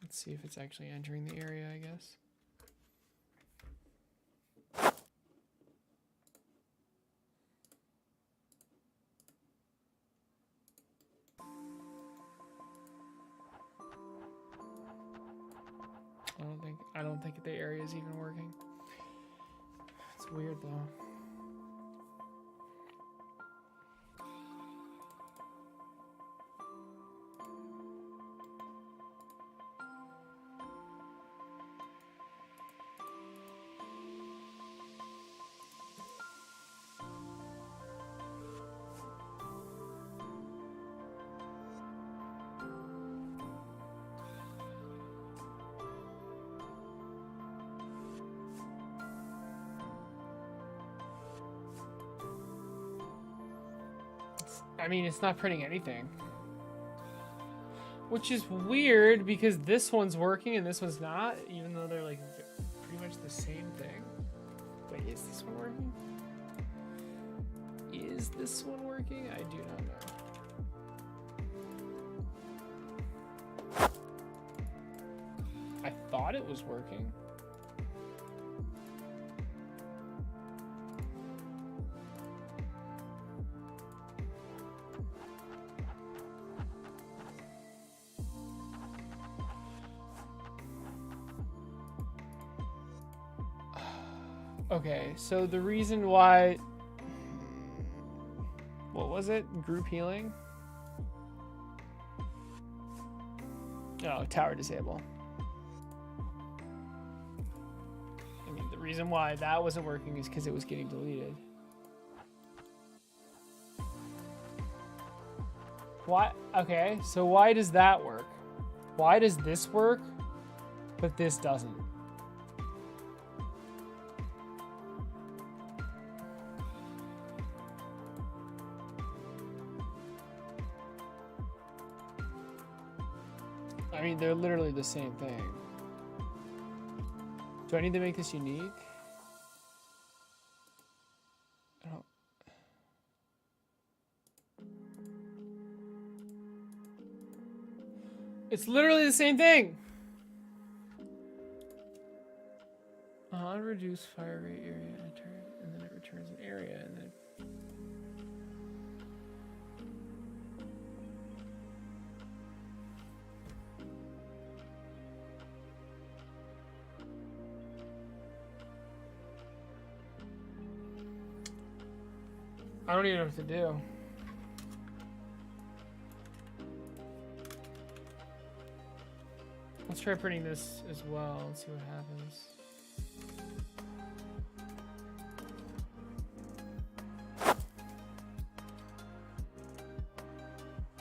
Speaker 1: Let's see if it's actually entering the area, I guess. I don't think the area is even working. It's weird though. I mean, it's not printing anything. Which is weird because this one's working and this one's not, even though they're like pretty much the same thing. Wait, is this one working? Is this one working? I do not know. I thought it was working. Okay, so the reason why... What was it? Group healing? Oh, tower disable. I mean, the reason why that wasn't working is because it was getting deleted. Why? Okay, so why does that work? Why does this work, but this doesn't? I mean, they're literally the same thing. Do I need to make this unique? I don't... It's literally the same thing! Reduce fire rate area, and then it returns an area, and then... I don't even know what to do. Let's try printing this as well and see what happens.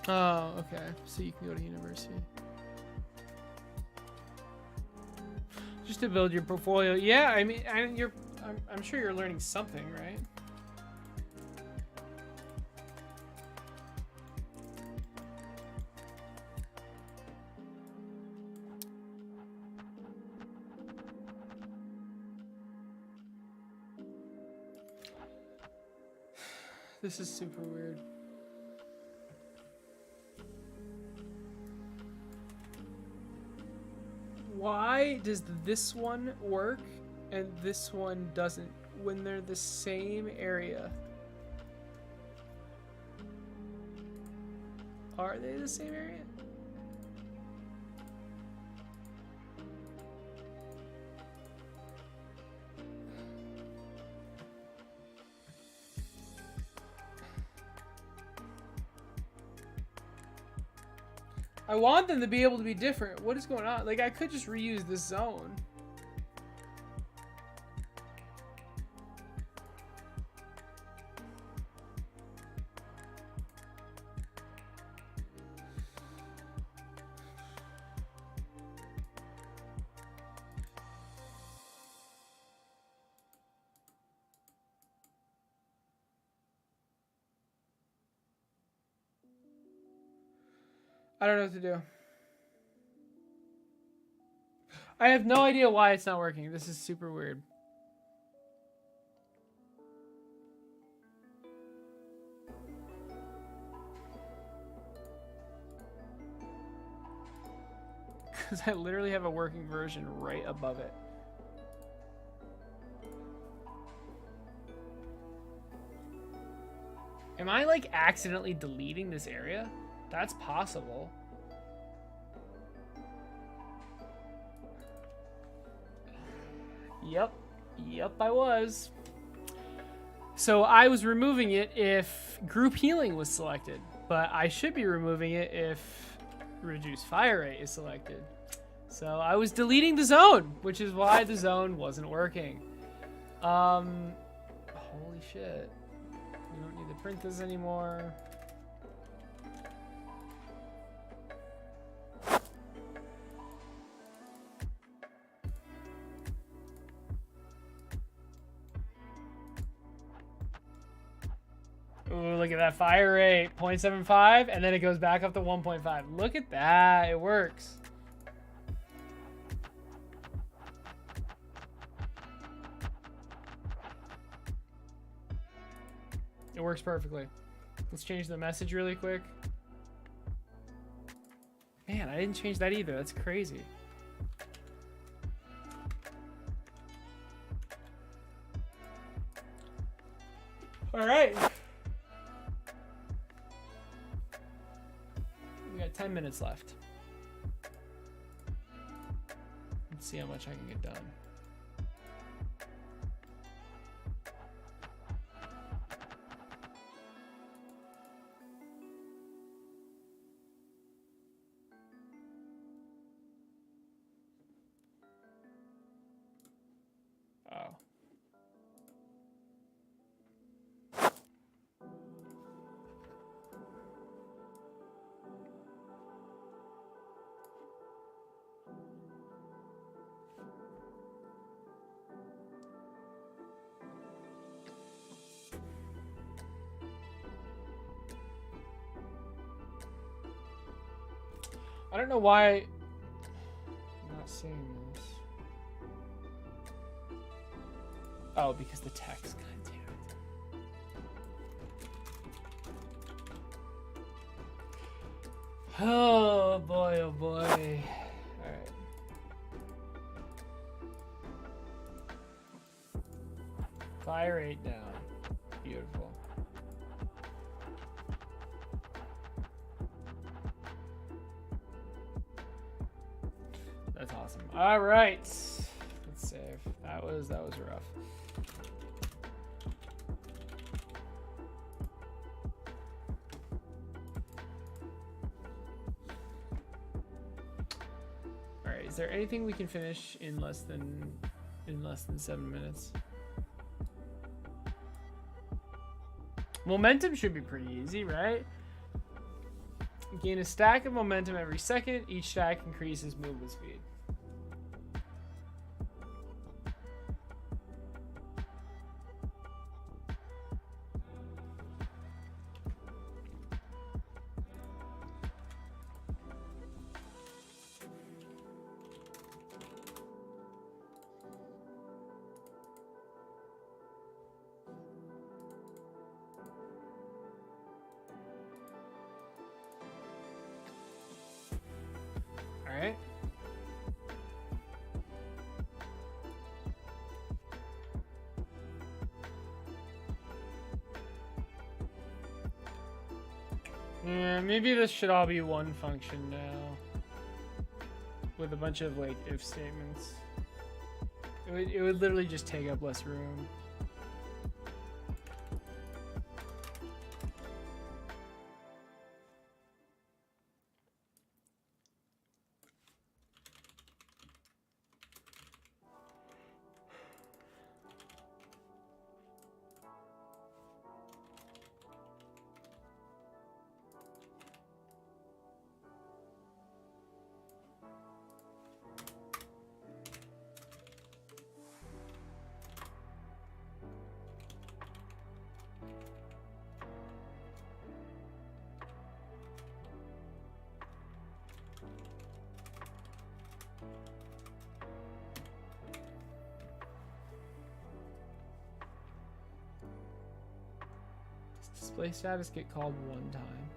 Speaker 1: Oh, okay. So you can go to university. Just to build your portfolio. Yeah, I mean, I'm sure you're learning something, right? This is super weird. Why does this one work and this one doesn't when they're the same area? Are they the same area? I want them to be able to be different. What is going on? Like, I could just reuse this zone. I don't know what to do. I have no idea why it's not working. This is super weird. Because I literally have a working version right above it. Am I like accidentally deleting this area? That's possible. Yep, I was. So I was removing it if group healing was selected, but I should be removing it if reduce fire rate is selected. So I was deleting the zone, which is why the zone wasn't working. Holy shit. We don't need to print this anymore. Ooh, look Look at that fire rate, 0.75, and then it goes back up to 1.5. Look at that, it works. It works perfectly. Let's change the message really quick. Man, I didn't change that either. That's crazy. All right. We got 10 minutes left. Let's see how much I can get done. Oh. I don't know why I'm not seeing this. Oh, because the text. God damn it. Oh boy, oh boy. Alright. Fire rate down. Beautiful. That's awesome. All right, let's save. That was rough. All right, is there anything we can finish in less than 7 minutes? Momentum should be pretty easy, right? Gain a stack of momentum every second. Each stack increases movement speed. All right. Yeah, maybe this should all be one function now, with a bunch of like if statements. It would literally just take up less room. Display status get called one time.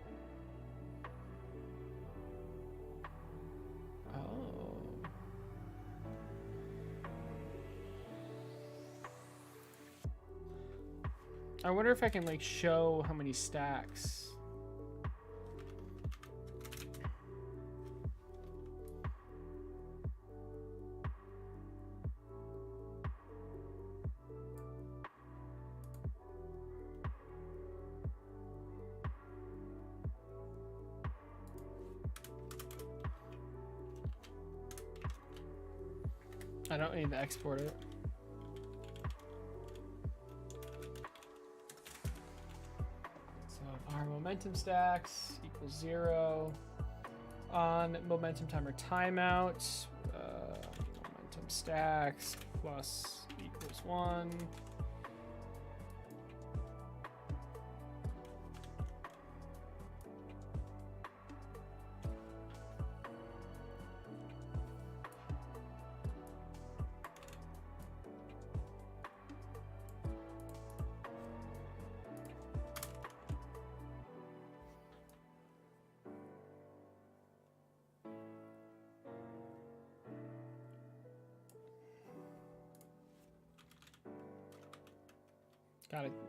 Speaker 1: Oh. I wonder if I can like show how many stacks. I don't need to export it. So our momentum stacks equals 0. On momentum timer timeout, momentum stacks plus equals 1.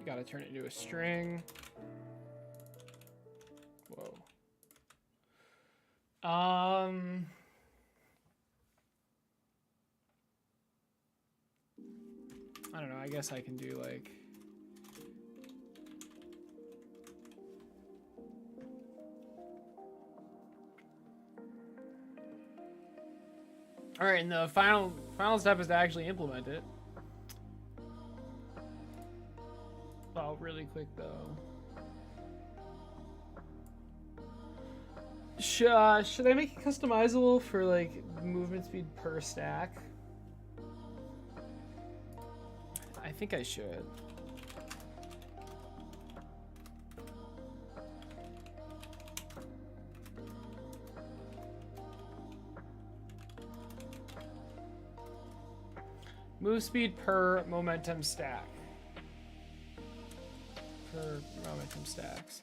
Speaker 1: Gotta turn it into a string. Whoa. I don't know. I guess I can do like. All right, and the final step is to actually implement it. Oh, really quick though. Should I make it customizable for like movement speed per stack? I think I should. Move speed per momentum stack. Per momentum stacks.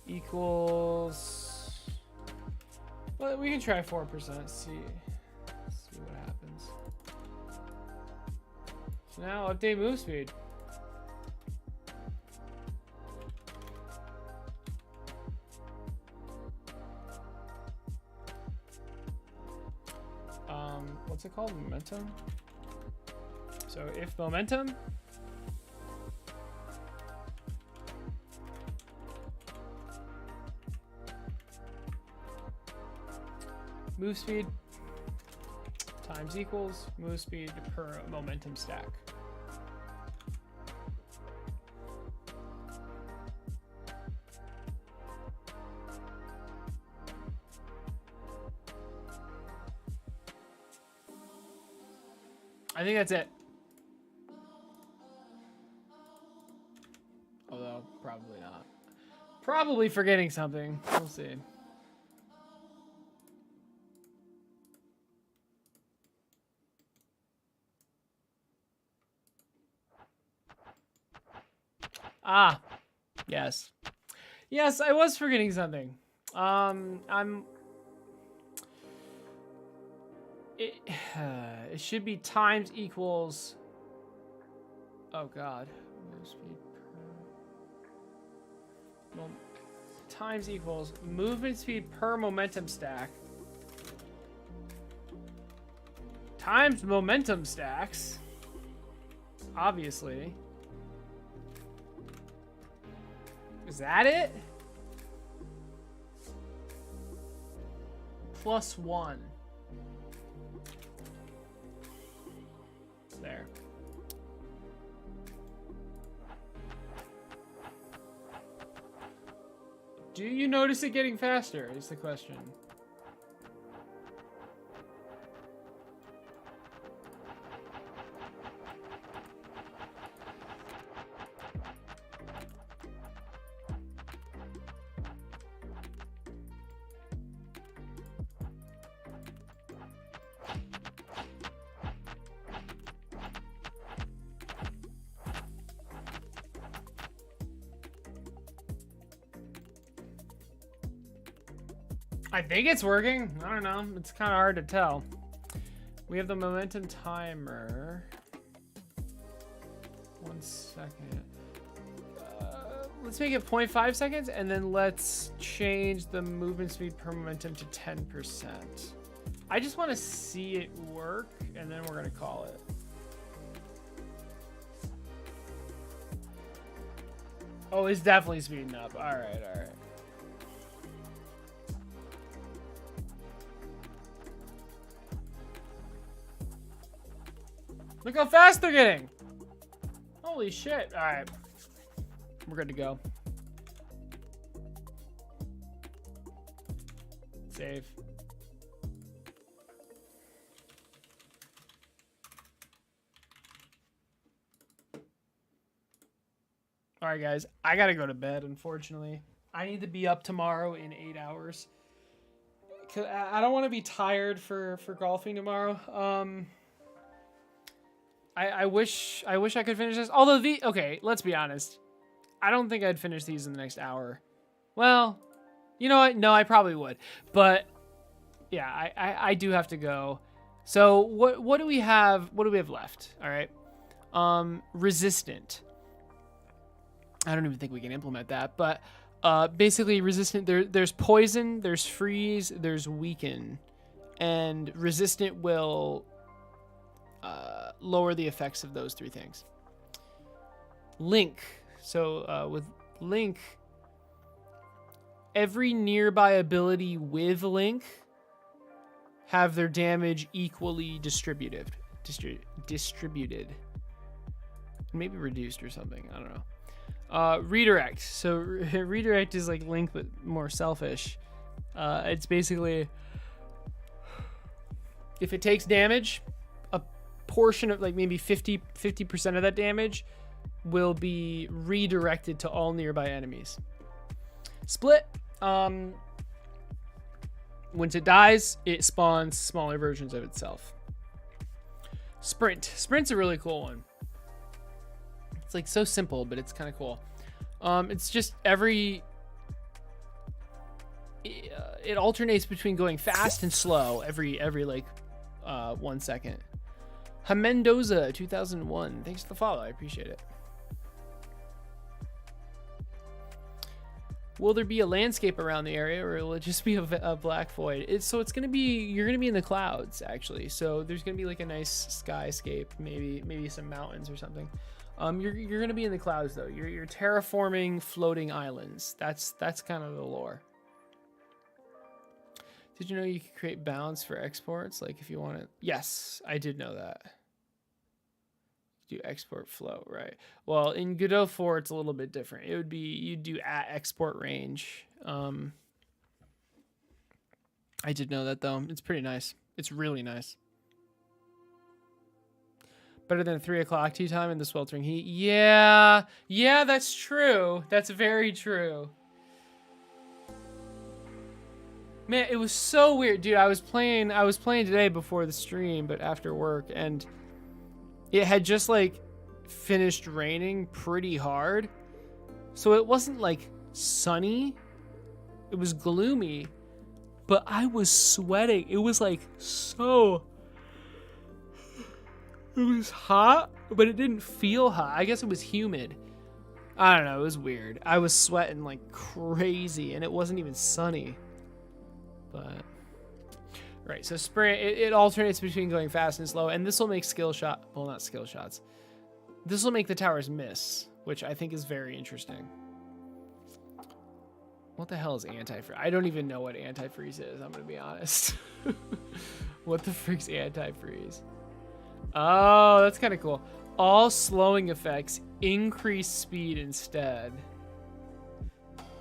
Speaker 1: Equals... Well, we can try 4%, see what happens. So now update move speed. What's it called? Momentum? So if momentum move speed times equals move speed per momentum stack. I think that's it. Although, probably not. Probably forgetting something. We'll see. Ah, yes. Yes, I was forgetting something. It should be times equals... Oh, God. Move speed per... times equals movement speed per momentum stack times momentum stacks, obviously. Is that it? Plus 1. There. Do you notice it getting faster, is the question. I think it's working. I don't know. It's kind of hard to tell. We have the momentum timer. 1 second. Let's make it 0.5 seconds, and then let's change the movement speed per momentum to 10%. I just want to see it work, and then we're going to call it. Oh, it's definitely speeding up. All right, all right. Look how fast they're getting. Holy shit. All right. We're good to go. Save. All right, guys. I got to go to bed, unfortunately. I need to be up tomorrow in 8 hours. I don't want to be tired for golfing tomorrow. I wish I could finish this. Although okay, let's be honest. I don't think I'd finish these in the next hour. Well, you know what? No, I probably would. But yeah, I do have to go. So what do we have? What do we have left? All right. Resistant. I don't even think we can implement that, but basically resistant. There's poison, there's freeze, there's weaken, and resistant will lower the effects of those three things. Link. So with Link, every nearby ability with Link have their damage equally distributed. Maybe reduced or something. I don't know. Redirect. So redirect is like Link but more selfish. It's basically if it takes damage, a portion of like maybe 50% of that damage will be redirected to all nearby enemies. Split. Once it dies, it spawns smaller versions of itself. Sprint. Sprint's a really cool one. It's like so simple, but it's kind of cool. It's just it alternates between going fast and slow every like 1 second. Mendoza 2001. Thanks for the follow. I appreciate it. Will there be a landscape around the area, or will it just be a black void? It's gonna be, you're gonna be in the clouds actually. So there's gonna be like a nice skyscape, maybe some mountains or something. You're gonna be in the clouds though. You're terraforming floating islands. That's kind of the lore. Did you know you could create bounds for exports? Like if you want it. Yes, I did know that. Do export flow, right? Well, in Godot 4, it's a little bit different. It would be, you'd do at export range. I did know that though. It's pretty nice. It's really nice. Better than 3 o'clock tea time in the sweltering heat. Yeah, that's true. That's very true. Man, it was so weird, dude. I was playing today before the stream, but after work, and it had just like finished raining pretty hard. So it wasn't like sunny. It was gloomy, but I was sweating. It was like so, it was hot, but it didn't feel hot. I guess it was humid. I don't know. It was weird. I was sweating like crazy and it wasn't even sunny, but right, so sprint, it alternates between going fast and slow, and this will make not skill shots. This will make the towers miss, which I think is very interesting. What the hell is anti-freeze? I don't even know what anti-freeze is, I'm gonna be honest. What the frick's anti-freeze? Oh, that's kind of cool. All slowing effects increase speed instead.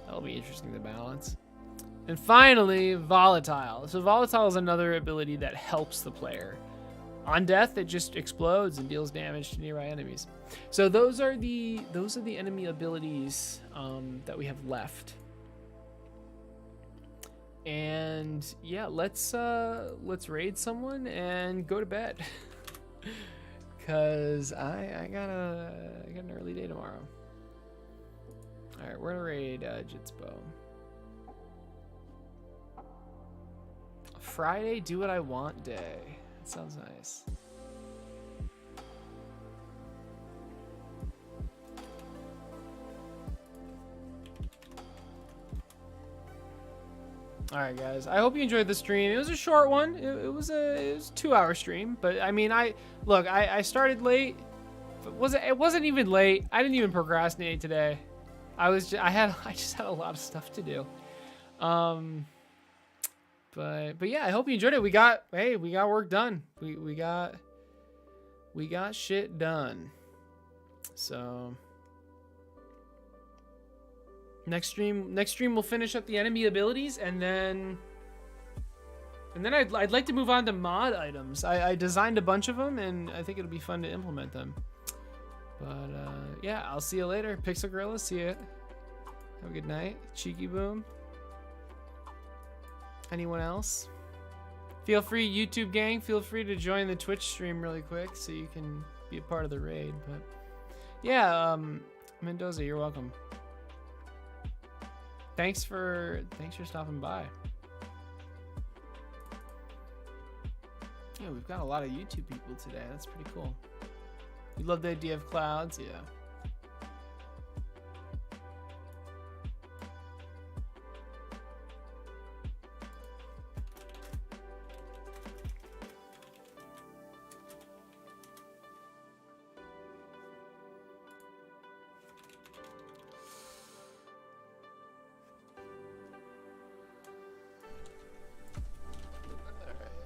Speaker 1: That'll be interesting to balance. And finally, Volatile. So Volatile is another ability that helps the player. On death, it just explodes and deals damage to nearby enemies. So those are the enemy abilities that we have left. And yeah, let's raid someone and go to bed. Cause I got an early day tomorrow. All right, we're gonna raid Jitsbo. Friday, do what I want day. That sounds nice. All right, guys. I hope you enjoyed the stream. It was a short one. It was a 2-hour stream, but I mean, I started late. It wasn't even late. I didn't even procrastinate today. I just had a lot of stuff to do. But yeah, I hope you enjoyed it. We got work done. We got shit done. So next stream we'll finish up the enemy abilities, and then I'd like to move on to mod items. I designed a bunch of them, and I think it'll be fun to implement them. But yeah, I'll see you later. Pixel Gorilla, see ya. Have a good night. Cheeky Boom. Anyone else? Feel free, YouTube gang, feel free to join the Twitch stream really quick so you can be a part of the raid. But yeah, Mendoza, you're welcome. Thanks for stopping by. Yeah, we've got a lot of YouTube people today. That's pretty cool. You love the idea of clouds? Yeah.